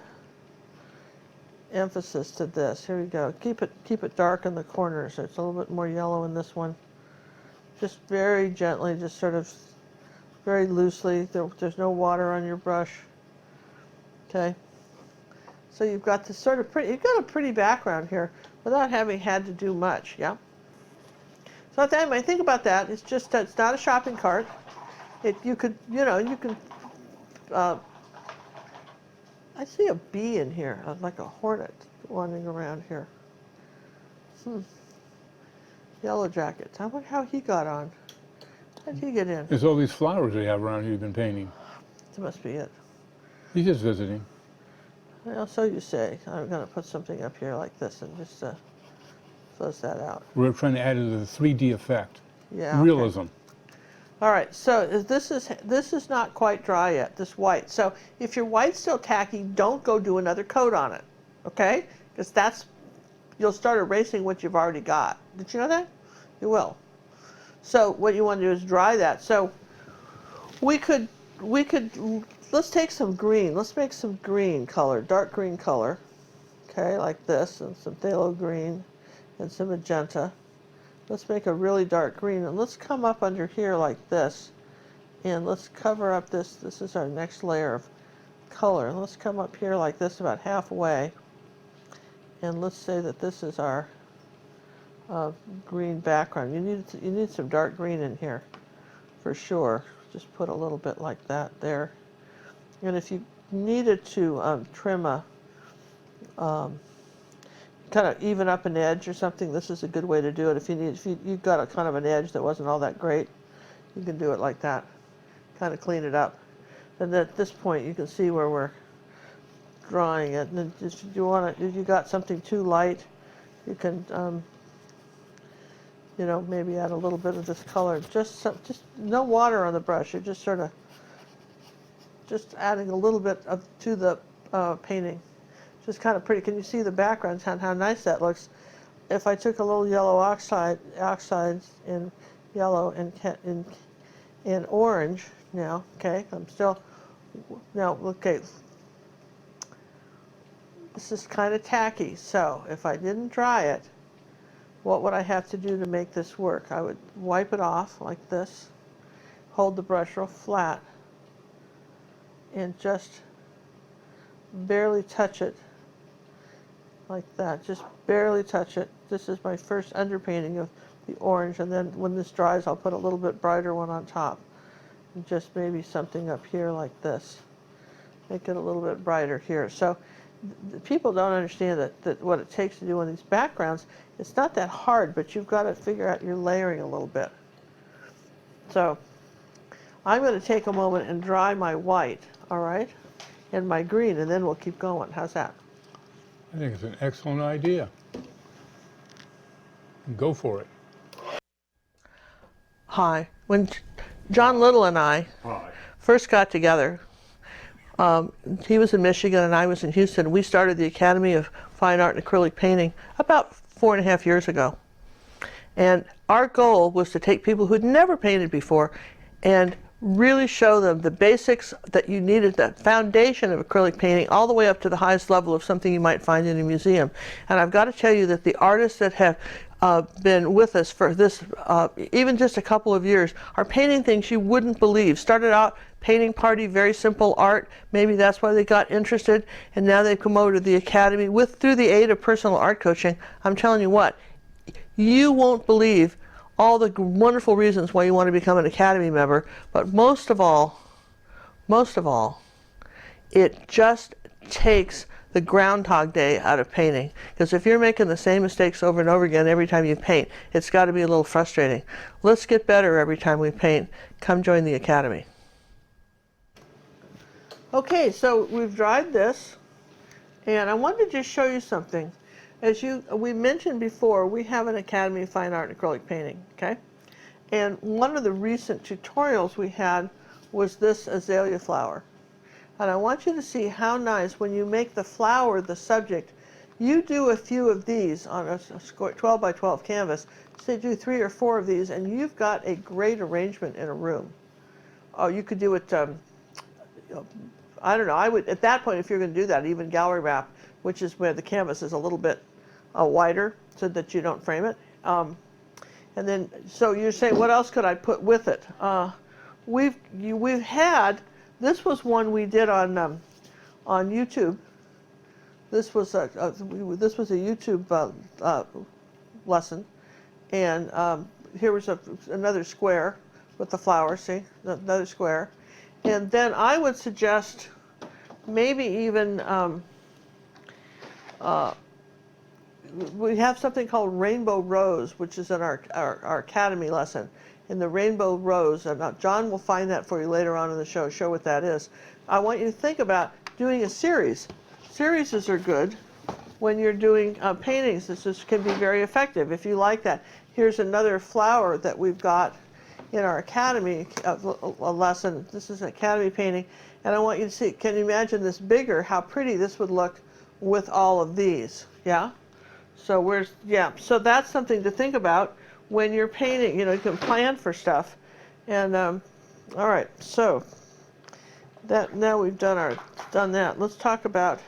emphasis to this. Here we go. Keep it dark in the corners. It's a little bit more yellow in this one. Just very gently, just sort of very loosely. There's no water on your brush. Okay. So you've got this sort of you've got a pretty background here without having had to do much. Yeah. So at the end, I think about that. It's just it's not a shopping cart. You can. I see a bee in here, like a hornet wandering around here. Yellow jackets. I wonder how he got on. How did he get in? There's all these flowers they have around here you've been painting. That must be it. He's just visiting. Well, so you say. I'm going to put something up here like this and just fuzz that out. We're trying to add to the 3D effect. Yeah. Realism. Okay. All right, so this is not quite dry yet, this white. So if your white's still tacky, don't go do another coat on it, okay? Because you'll start erasing what you've already got. Did you know that? You will. So what you want to do is dry that. So we could, let's take some green. Let's make some green color, dark green color, okay, like this, and some phthalo green and some magenta. Let's make a really dark green, and let's come up under here like this, and let's cover up this. This is our next layer of color. And let's come up here like this about halfway, and let's say that this is our green background. You need some dark green in here for sure. Just put a little bit like that there. And if you needed to trim a kind of even up an edge or something, this is a good way to do it. If you've got a kind of an edge that wasn't all that great, you can do it like that. Kind of clean it up. And at this point, you can see where we're drawing it. And then if you got something too light, you can, maybe add a little bit of this color. Just no water on the brush. You're just sort of just adding a little bit to the painting. Just kind of pretty. Can you see the background, how nice that looks? If I took a little yellow oxides in yellow and in orange now, okay, okay, this is kind of tacky, so if I didn't dry it, what would I have to do to make this work? I would wipe it off like this, hold the brush real flat, and just barely touch it like that. Just barely touch it. This is my first underpainting of the orange, and then when this dries, I'll put a little bit brighter one on top. And just maybe something up here like this. Make it a little bit brighter here. So people don't understand that what it takes to do on these backgrounds, it's not that hard, but you've got to figure out your layering a little bit. So I'm going to take a moment and dry my white, all right, and my green, and then we'll keep going. How's that? I think it's an excellent idea. Go for it. Hi. When John Little and I first got together, he was in Michigan and I was in Houston. We started the Academy of Fine Art and Acrylic Painting about 4.5 years ago. And our goal was to take people who'd never painted before and really show them the basics that you needed, that foundation of acrylic painting, all the way up to the highest level of something you might find in a museum. And I've got to tell you that the artists that have been with us for this, even just a couple of years, are painting things you wouldn't believe. Started out painting party, very simple art. Maybe that's why they got interested. And now they've come over to the Academy through the aid of personal art coaching. I'm telling you what, you won't believe all the wonderful reasons why you want to become an Academy member, but most of all, it just takes the Groundhog Day out of painting. Because if you're making the same mistakes over and over again every time you paint, it's got to be a little frustrating. Let's get better every time we paint. Come join the Academy. Okay, so we've dried this, and I wanted to just show you something. As we mentioned before, we have an Academy of Fine Art in acrylic painting, okay? And one of the recent tutorials we had was this azalea flower. And I want you to see how nice, when you make the flower the subject, you do a few of these on a 12 by 12 canvas. Say do 3 or 4 of these, and you've got a great arrangement in a room. Oh, you could do it, I don't know, I would, at that point, if you're going to do that, even gallery wrap, which is where the canvas is a little bit wider so that you don't frame it. And then, so you're saying, what else could I put with it? We've had, this was one we did on YouTube. This was a YouTube lesson, and here was another square with the flower. See, another square, and then I would suggest maybe even we have something called Rainbow Rose, which is in our Academy lesson. In the Rainbow Rose, and John will find that for you later on in the show what that is. I want you to think about doing a series. Series are good when you're doing paintings. This can be very effective if you like that. Here's another flower that we've got in our Academy a lesson. This is an Academy painting, and I want you to see, can you imagine this bigger, how pretty this would look with all of these, yeah? So so that's something to think about when you're painting. You know, you can plan for stuff. And all right, so that now we've done that. Let's talk about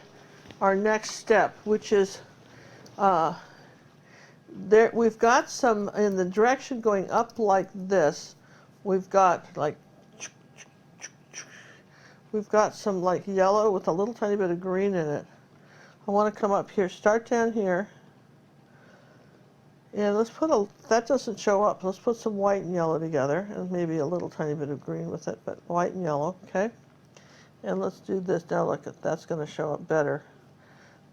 our next step, which is we've got some in the direction going up like this. We've got some like yellow with a little tiny bit of green in it. I want to come up here, start down here. And let's put that doesn't show up. Let's put some white and yellow together, and maybe a little tiny bit of green with it, but white and yellow, okay? And let's do this. Now look, that's going to show up better.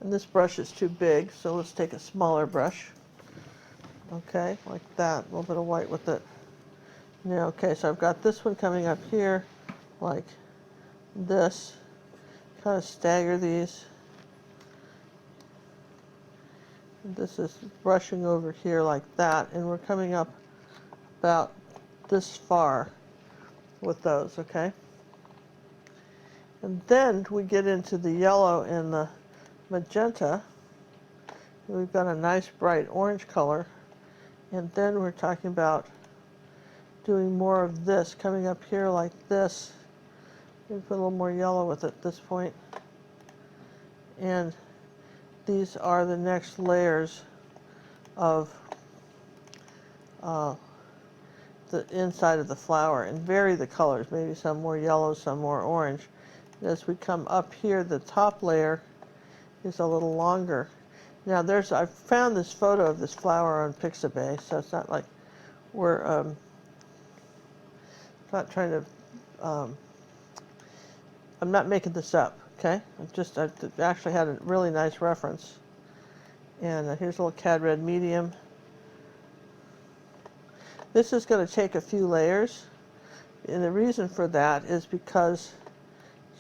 And this brush is too big, so let's take a smaller brush. Okay, like that, a little bit of white with it. Yeah, okay, so I've got this one coming up here, like this. Kind of stagger these. This is brushing over here like that, and we're coming up about this far with those, okay? And then we get into the yellow and the magenta. We've got a nice bright orange color, and then we're talking about doing more of this, coming up here like this. We put a little more yellow with it at this point. And these are the next layers of the inside of the flower, and vary the colors, maybe some more yellow, some more orange. And as we come up here, the top layer is a little longer. Now I found this photo of this flower on Pixabay, so it's not like we're not trying to, I'm not making this up. Okay, I actually had a really nice reference. And here's a little Cad Red medium. This is going to take a few layers. And the reason for that is because,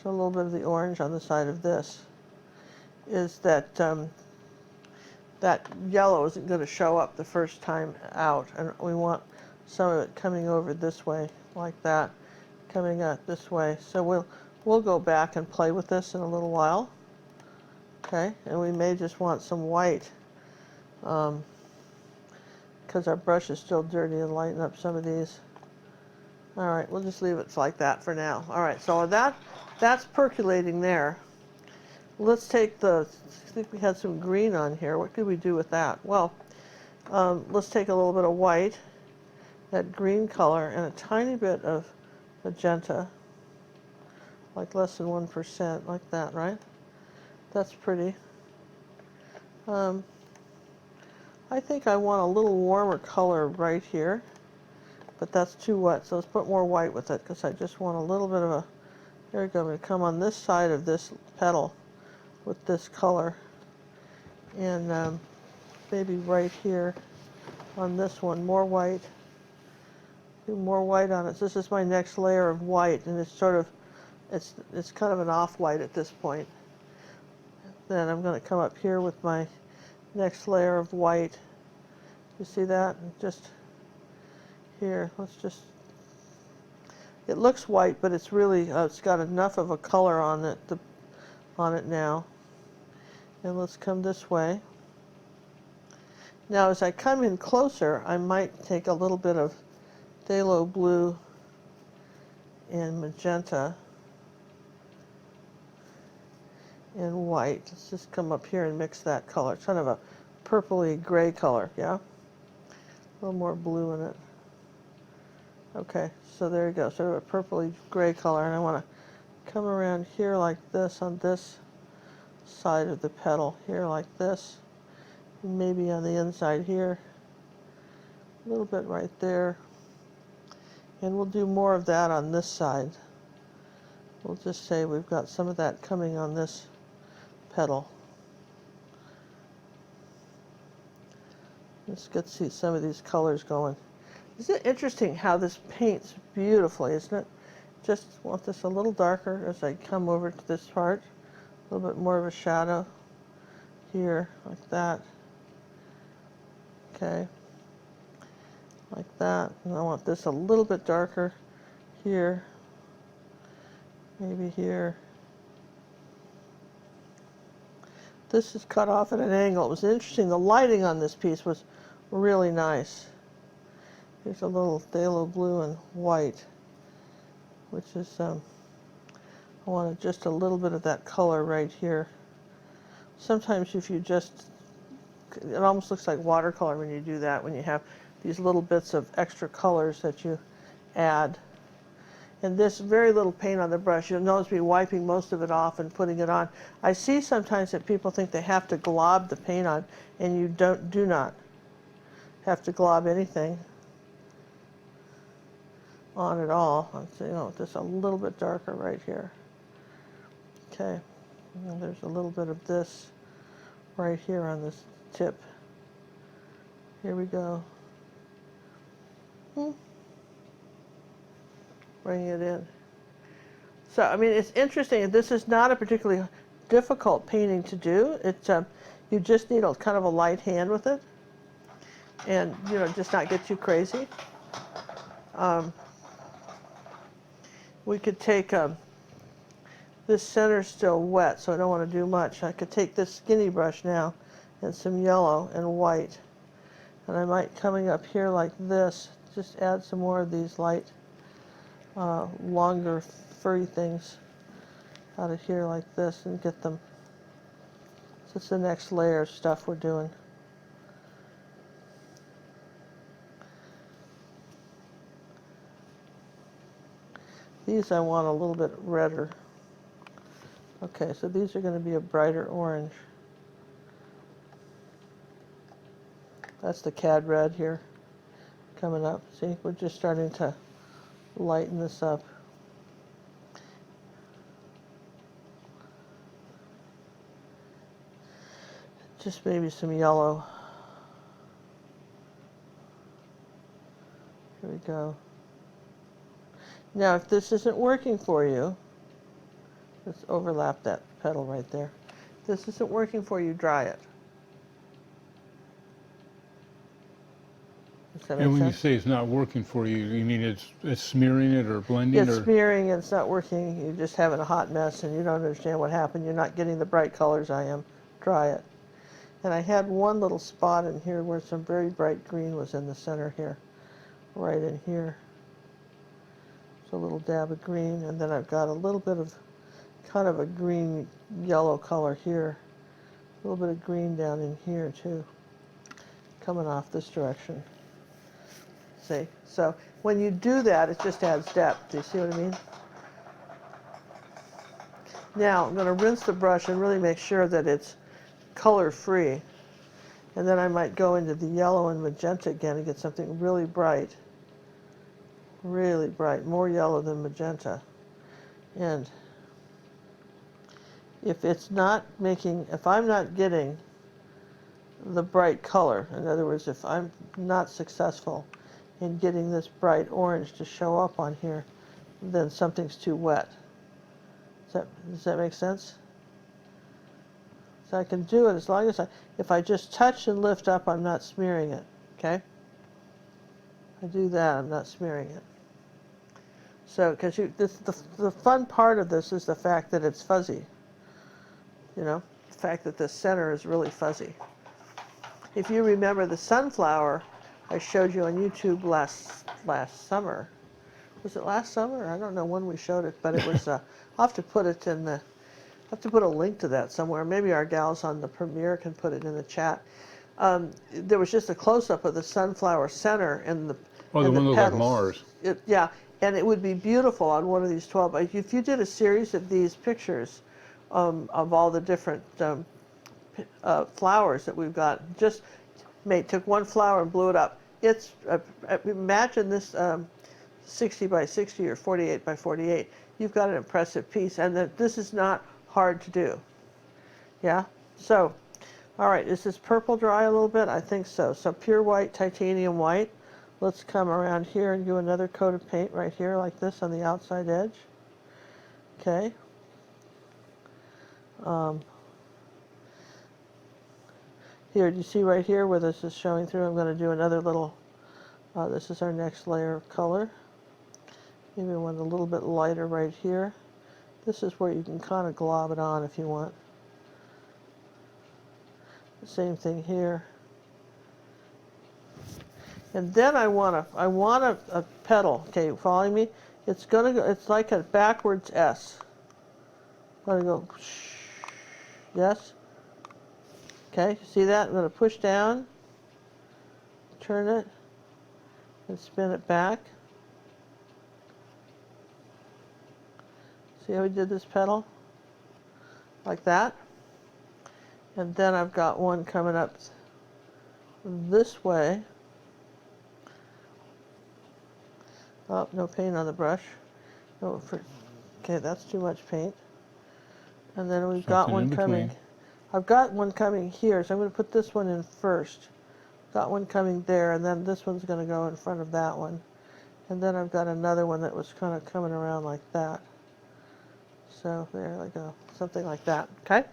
so a little bit of the orange on the side of this, is that that yellow isn't going to show up the first time out. And we want some of it coming over this way, like that, coming out this way. So we'll go back and play with this in a little while. Okay, and we may just want some white because our brush is still dirty, and lighten up some of these. All right, we'll just leave it like that for now. All right, so that's percolating there. Let's take I think we had some green on here. What could we do with that? Well, let's take a little bit of white, that green color, and a tiny bit of magenta. Like less than 1%, like that, right? That's pretty. I think I want a little warmer color right here, but that's too wet, so let's put more white with it, because I just want a little bit of a, there we go, I'm going to come on this side of this petal with this color, and maybe right here on this one, more white. Do more white on it. So this is my next layer of white, and it's sort of It's kind of an off-white at this point. Then I'm going to come up here with my next layer of white. You see that? Just here, let's just, it looks white, but it's really, it's got enough of a color on it, now. And let's come this way. Now as I come in closer, I might take a little bit of phthalo blue and magenta and white. Let's just come up here and mix that color. It's kind of a purpley gray color, yeah? A little more blue in it. Okay, so there you go, sort of a purpley gray color, and I want to come around here like this on this side of the petal, here like this, maybe on the inside here, a little bit right there, and we'll do more of that on this side. We'll just say we've got some of that coming on this petal. Let's get to see some of these colors going. Isn't it interesting how this paints beautifully, isn't it? Just want this a little darker as I come over to this part. A little bit more of a shadow here, like that. Okay, like that. And I want this a little bit darker here, maybe here. This is cut off at an angle. It was interesting. The lighting on this piece was really nice. Here's a little phthalo blue and white, which is, I wanted just a little bit of that color right here. Sometimes if you just, it almost looks like watercolor when you do that, when you have these little bits of extra colors that you add. And this very little paint on the brush, you'll notice me wiping most of it off and putting it on. I see sometimes that people think they have to glob the paint on, and you do not have to glob anything on at all. Let's see, just a little bit darker right here. Okay, and there's a little bit of this right here on this tip. Here we go. Bring it in. So, I mean, it's interesting. This is not a particularly difficult painting to do. It's you just need a kind of a light hand with it, and just not get too crazy. We could take this center's still wet, so I don't want to do much. I could take this skinny brush now and some yellow and white, and I might, coming up here like this, just add some more of these light longer furry things out of here like this and get them. So it's the next layer of stuff we're doing. These I want a little bit redder. Okay, so these are going to be a brighter orange. That's the cad red here coming up. See, we're just starting to lighten this up. Just maybe some yellow. Here we go. Now, if this isn't working for you, let's overlap that petal right there. If this isn't working for you, dry it. Does that make And when you sense? say it's not working for you, you mean it's smearing it or blending? It's or smearing and it's not working. You're just having a hot mess and you don't understand what happened. You're not getting the bright colors I am. Dry it. And I had one little spot in here where some very bright green was in the center here. Right in here. So a little dab of green, and then I've got a little bit of kind of a green yellow color here. A little bit of green down in here too. Coming off this direction. See? So when you do that, it just adds depth. Do you see what I mean? Now I'm going to rinse the brush and really make sure that it's color free. And then I might go into the yellow and magenta again and get something really bright. Really bright, more yellow than magenta. And if it's not making, if I'm not getting the bright color, in other words, if I'm not successful in getting this bright orange to show up on here, then something's too wet. Does that make sense? So I can do it as long as if I just touch and lift up, I'm not smearing it, okay? I do that, I'm not smearing it. So, because the fun part of this is the fact that it's fuzzy. You know, the fact that the center is really fuzzy. If you remember the sunflower I showed you on YouTube last summer. Was it last summer? I don't know when we showed it, but it was, I'll have to put it in the, I'll have to put a link to that somewhere. Maybe our gals on the premiere can put it in the chat. There was just a close-up of the sunflower center and the Oh, the and one the that looks like petals. Mars. Yeah, and it would be beautiful on one of these 12. If you did a series of these pictures of all the different flowers that we've got, just took one flower and blew it up. It's imagine this 60 by 60 or 48 by 48. You've got an impressive piece, and this is not hard to do. Yeah. So, all right. Is this purple dry a little bit? I think so. So pure white, titanium white. Let's come around here and do another coat of paint right here, like this on the outside edge. Okay. Here, do you see right here where this is showing through? I'm going to do another little, this is our next layer of color. Maybe one a little bit lighter right here. This is where you can kind of glob it on if you want. The same thing here. And then I want a petal. Okay, you following me? It's gonna go. It's like a backwards S. I'm gonna go. Yes. Okay, see that? I'm gonna push down, turn it, and spin it back. See how we did this petal? Like that. And then I've got one coming up this way. Oh, no paint on the brush. No, okay, that's too much paint. And then we've got one coming. I've got one coming here, so I'm going to put this one in first. Got one coming there, and then this one's going to go in front of that one. And then I've got another one that was kind of coming around like that. So there we go, something like that, okay?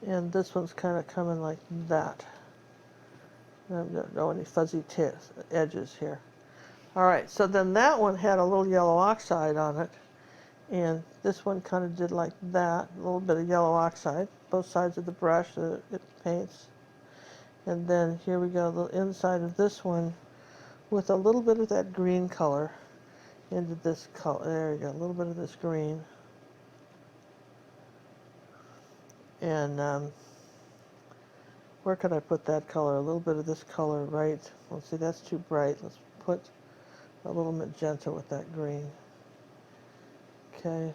And this one's kind of coming like that. I don't know any fuzzy edges here. All right, so then that one had a little yellow oxide on it, and this one kind of did like that, a little bit of yellow oxide, both sides of the brush that it paints. And then here we go, the inside of this one with a little bit of that green color into this color. There you go, a little bit of this green. And where could I put that color? A little bit of this color right. Let's see, that's too bright. Let's put a little magenta with that green. Okay.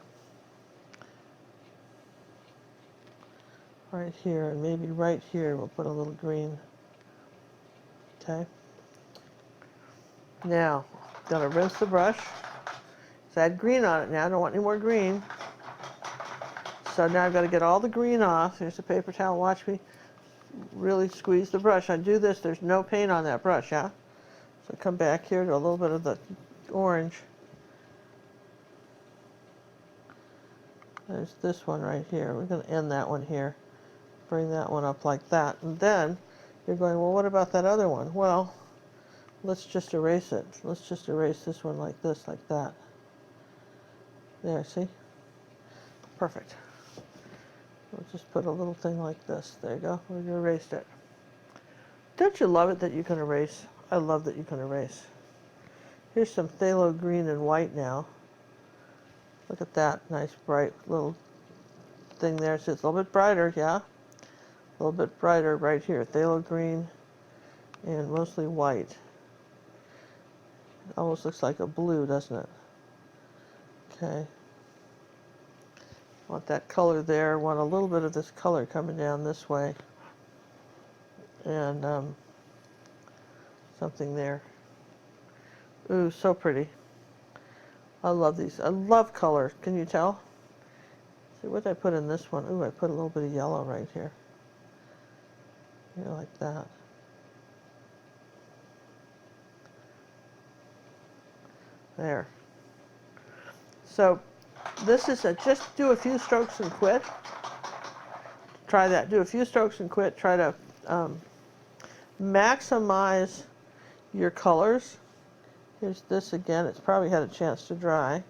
Right here, and maybe right here we'll put a little green. Okay. Now, gonna rinse the brush. It's had green on it now. I don't want any more green. So now I've got to get all the green off. Here's the paper towel. Watch me really squeeze the brush. I do this. There's no paint on that brush, yeah? So come back here to a little bit of the orange. There's this one right here. We're going to end that one here. Bring that one up like that. And then you're going, well, what about that other one? Well, let's just erase it. Let's just erase this one like this, like that. There, see? Perfect. We'll just put a little thing like this. There you go. We erased it. Don't you love it that you can erase? I love that you can erase. Here's some phthalo green and white now. Look at that nice bright little thing there. So it's a little bit brighter, yeah? A little bit brighter right here. Phthalo green and mostly white. It almost looks like a blue, doesn't it? Okay. Want that color there. Want a little bit of this color coming down this way. And something there. Ooh, so pretty. I love these. I love color. Can you tell? See what I put in this one? Ooh, I put a little bit of yellow right here. Like that. There. So This is just do a few strokes and quit. Try that. Do a few strokes and quit. Try to maximize your colors. Here's this again. It's probably had a chance to dry.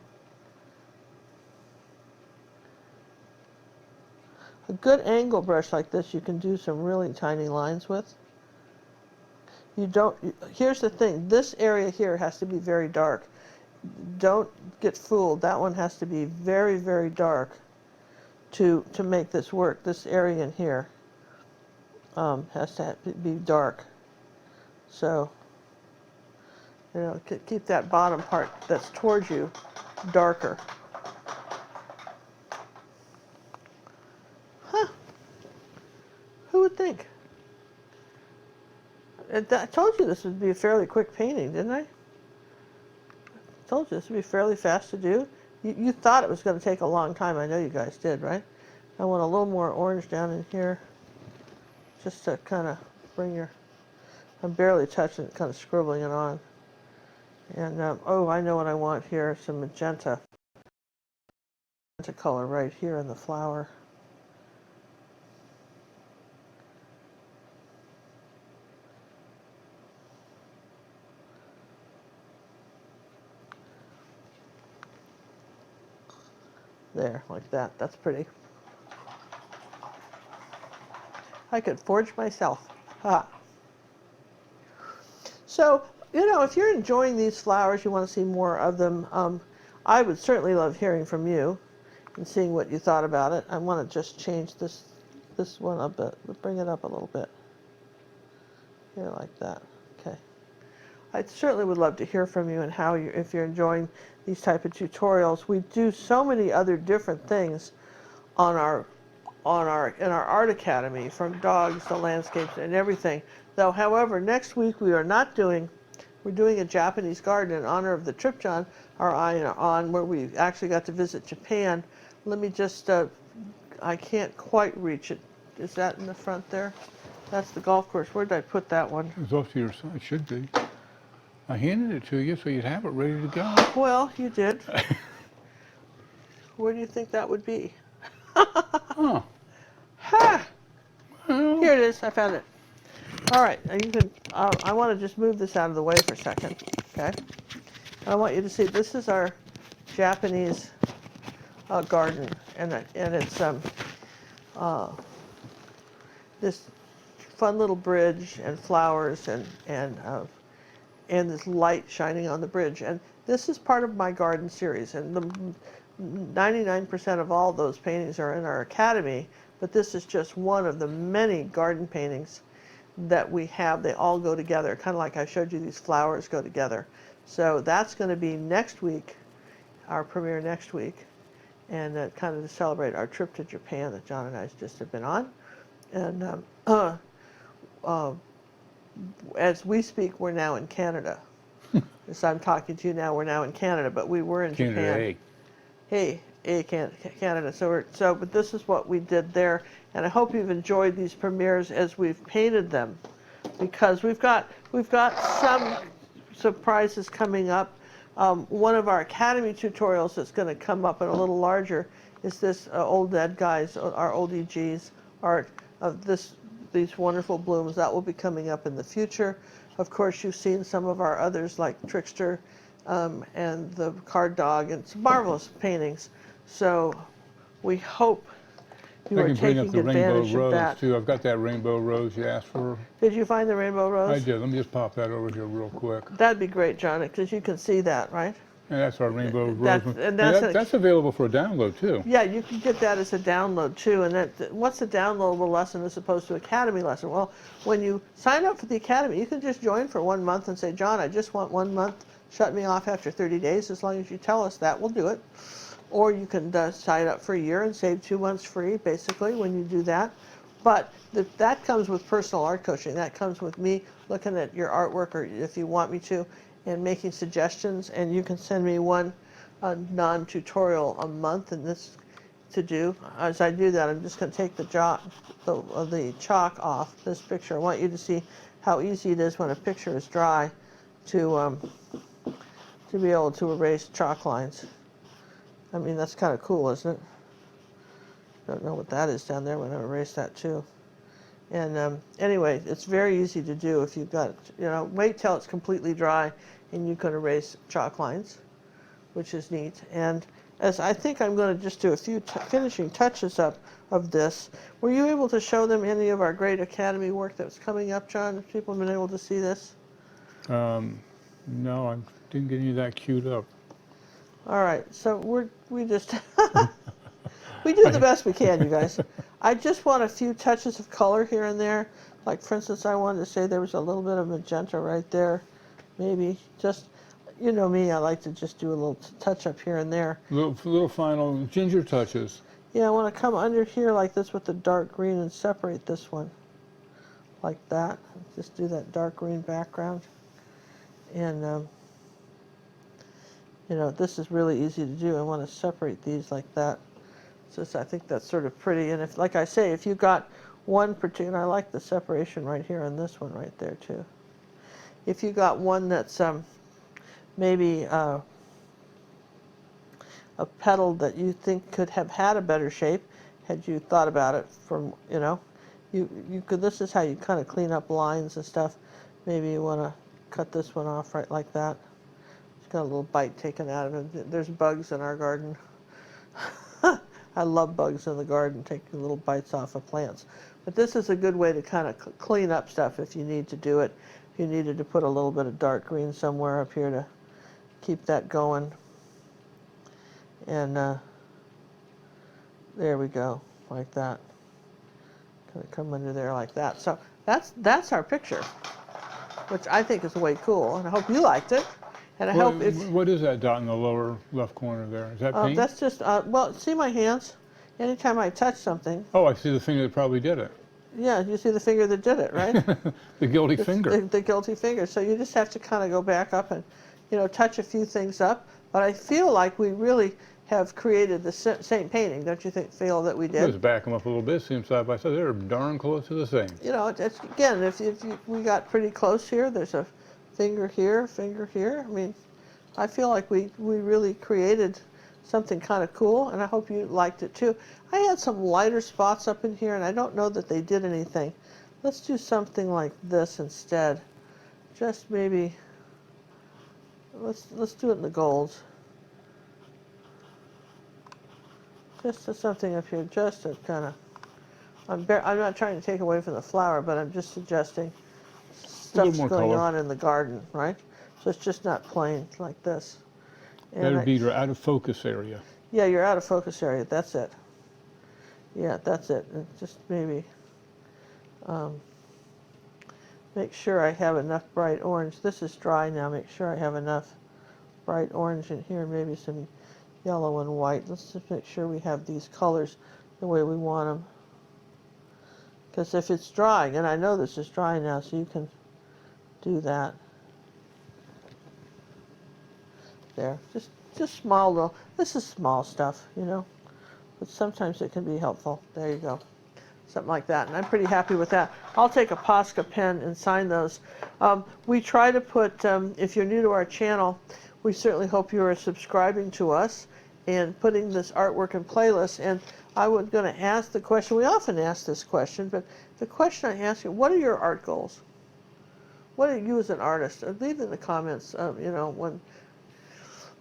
A good angle brush like this you can do some really tiny lines with. You don't, here's the thing, this area here has to be very dark. Don't get fooled. That one has to be very, very dark to make this work. This area in here has to be dark. So, you know, keep that bottom part that's towards you darker. Huh. Who would think? I told you this would be a fairly quick painting, didn't I? I told you this would be fairly fast to do. You thought it was going to take a long time. I know you guys did, right? I want a little more orange down in here just to kind of bring your... I'm barely touching it, kind of scribbling it on. And, oh, I know what I want here, some magenta. Magenta color right here in the flower. There, like that. That's pretty. I could forge myself. Ha. So, you know, if you're enjoying these flowers, you want to see more of them, I would certainly love hearing from you and seeing what you thought about it. I want to just change this one a bit. Bring it up a little bit. Here, like that. Okay. I certainly would love to hear from you and how you, if you're enjoying these type of tutorials. We do so many other different things on our in our art academy, from dogs to landscapes and everything. Though, however, next week we're doing a Japanese garden in honor of the trip John or I are on, where we actually got to visit Japan. Let me just I can't quite reach it. Is that in the front there? That's the golf course. Where did I put that one? It's off to your side. It should be. I handed it to you so you'd have it ready to go. Well, you did. Where do you think that would be? Huh. Ha! Well, Here it is. I found it. All right. Now you can. I want to just move this out of the way for a second. Okay. I want you to see. This is our Japanese garden, and it's this fun little bridge and flowers and this light shining on the bridge. And this is part of my garden series. And the 99% of all those paintings are in our academy, but this is just one of the many garden paintings that we have. They all go together, kind of like I showed you these flowers go together. So that's going to be next week, our premiere next week, and kind of to celebrate our trip to Japan that John and I just have been on. And as we speak, we're now in Canada. As I'm talking to you now, we're now in Canada, but we were in Japan. Hey, Canada. But this is what we did there, and I hope you've enjoyed these premieres as we've painted them, because we've got some surprises coming up. One of our Academy tutorials that's going to come up and a little larger is this Old Dead Guys, our old EG's art of these wonderful blooms. That will be coming up in the future. Of course, you've seen some of our others like Trickster and the Card Dog, and some marvelous paintings. So we hope you are taking advantage of that. too. I've got that rainbow rose you asked for. Did you find the rainbow rose? I did. Let me just pop that over here real quick. That'd be great, John, because you can see that, right? And that's our rainbow rose. That's available for a download too. Yeah, you can get that as a download too. And what's a downloadable lesson as opposed to Academy lesson? Well, when you sign up for the Academy, you can just join for 1 month and say, John, I just want 1 month. Shut me off after 30 days. As long as you tell us that, we'll do it. Or you can sign up for a year and save 2 months free, basically, when you do that. But that comes with personal art coaching. That comes with me looking at your artwork, or if you want me to, and making suggestions. And you can send me one non-tutorial a month, and this to do. As I do that, I'm just going to take the chalk off this picture. I want you to see how easy it is when a picture is dry to be able to erase chalk lines. I mean, that's kind of cool, isn't it? Don't know what that is down there. I'm going to erase that too. And anyway, it's very easy to do if you've got, wait till it's completely dry and you can erase chalk lines, which is neat. And as I think I'm going to just do a few finishing touches up of this. Were you able to show them any of our great Academy work that's coming up, John? Have people been able to see this? No, I didn't get any of that queued up. All right, so we just we do the best we can, you guys. I just want a few touches of color here and there. Like, for instance, I wanted to say there was a little bit of magenta right there. Maybe just, you know me, I like to just do a little touch up here and there. Little final ginger touches. Yeah, I want to come under here like this with the dark green and separate this one like that. Just do that dark green background. And, this is really easy to do. I want to separate these like that. So I think that's sort of pretty. And if, like I say, if you got one particular, I like the separation right here on this one right there too. If you got one that's maybe a petal that you think could have had a better shape, had you thought about it from, you could, this is how you kind of clean up lines and stuff. Maybe you want to cut this one off right like that. It's got a little bite taken out of it. There's bugs in our garden. I love bugs in the garden, taking little bites off of plants. But this is a good way to kind of clean up stuff if you need to do it. If you needed to put a little bit of dark green somewhere up here to keep that going. And there we go, like that. Kind of come under there like that. So that's our picture, which I think is way cool, and I hope you liked it. And I hope it's... What is that dot in the lower left corner there? Is that paint? That's just, well, see my hands? Anytime I touch something... Oh, I see the finger that probably did it. Yeah, you see the finger that did it, right? The guilty finger. The guilty finger. So you just have to kind of go back up and, touch a few things up. But I feel like we really have created the same painting, don't you feel that we did? Let's back them up a little bit, see them side by side. They're darn close to the same. It's, again, if we got pretty close here, there's a finger here, finger here. I mean, I feel like we really created something kind of cool, and I hope you liked it too. I had some lighter spots up in here, and I don't know that they did anything. Let's do something like this instead. Just maybe, let's do it in the golds. Just something up here, just to kind of, I'm not trying to take away from the flower, but I'm just suggesting stuff's going on in the garden, right? So it's just not plain like this. That would be your out of focus area. Yeah, your out of focus area, that's it. Yeah, that's it. And just maybe make sure I have enough bright orange. This is dry now. Make sure I have enough bright orange in here, maybe some yellow and white. Let's just make sure we have these colors the way we want them. Because if it's drying, and I know this is dry now, so you can do that. There, just small little, this is small stuff, but sometimes it can be helpful. There you go, something like that, and I'm pretty happy with that. I'll take a Posca pen and sign those. We try to put, if you're new to our channel, we certainly hope you are subscribing to us and putting this artwork in playlists. And I was going to ask the question, we often ask this question, but the question I ask you, what are your art goals? What are you as an artist? Leave in the comments,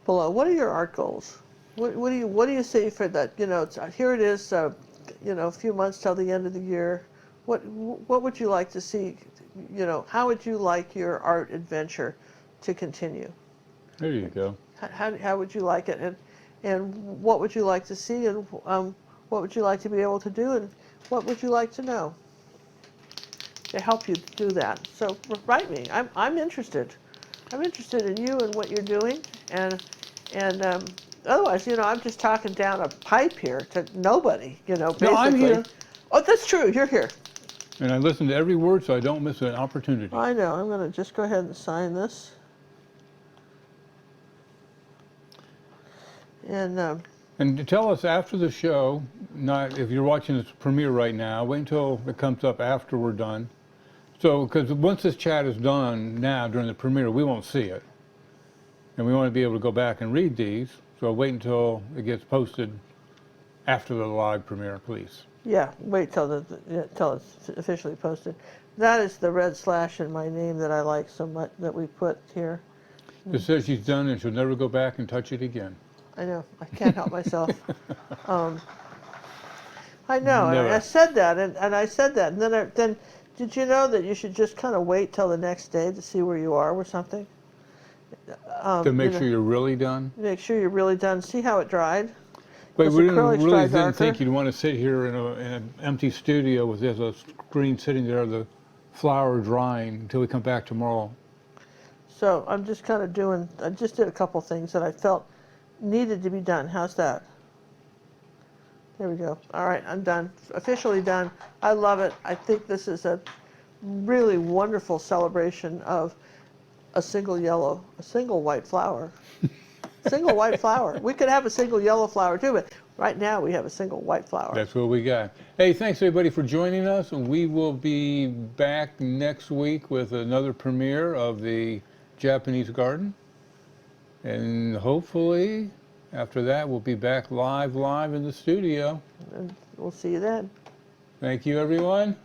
below. What are your art goals? What do you say for that? Here it is. A few months till the end of the year. What would you like to see? How would you like your art adventure to continue? There you go. How would you like it, and what would you like to see, and what would you like to be able to do, and what would you like to know to help you do that? So write me. I'm interested. I'm interested in you and what you're doing, and otherwise, I'm just talking down a pipe here to nobody, basically. No, I'm here. Oh, that's true, you're here. And I listen to every word so I don't miss an opportunity. I know, I'm gonna just go ahead and sign this. And tell us after the show, not if you're watching this premiere right now, wait until it comes up after we're done. So, because once this chat is done now during the premiere, we won't see it. And we want to be able to go back and read these. So wait until it gets posted after the live premiere, please. Yeah, wait till till it's officially posted. That is the red slash in my name that I like so much that we put here. It says she's done and she'll never go back and touch it again. I know, I can't help myself. I know, and Never. I said that, and I said that, and then did you know that you should just kind of wait till the next day to see where you are with something? To make sure you're really done. Make sure you're really done. See how it dried? But Because we acrylics really dry didn't darker. think you'd want to sit here in an empty studio with just a screen sitting there, the flour drying until we come back tomorrow. So I'm just kind of doing, I just did a couple things that I felt needed to be done. How's that? There we go. All right, I'm done. Officially done. I love it. I think this is a really wonderful celebration of a single white flower. Single white flower. We could have a single yellow flower too, but right now we have a single white flower. That's what we got. Hey, thanks everybody for joining us. We will be back next week with another premiere of the Japanese Garden. And hopefully, after that, we'll be back live in the studio. And we'll see you then. Thank you, everyone.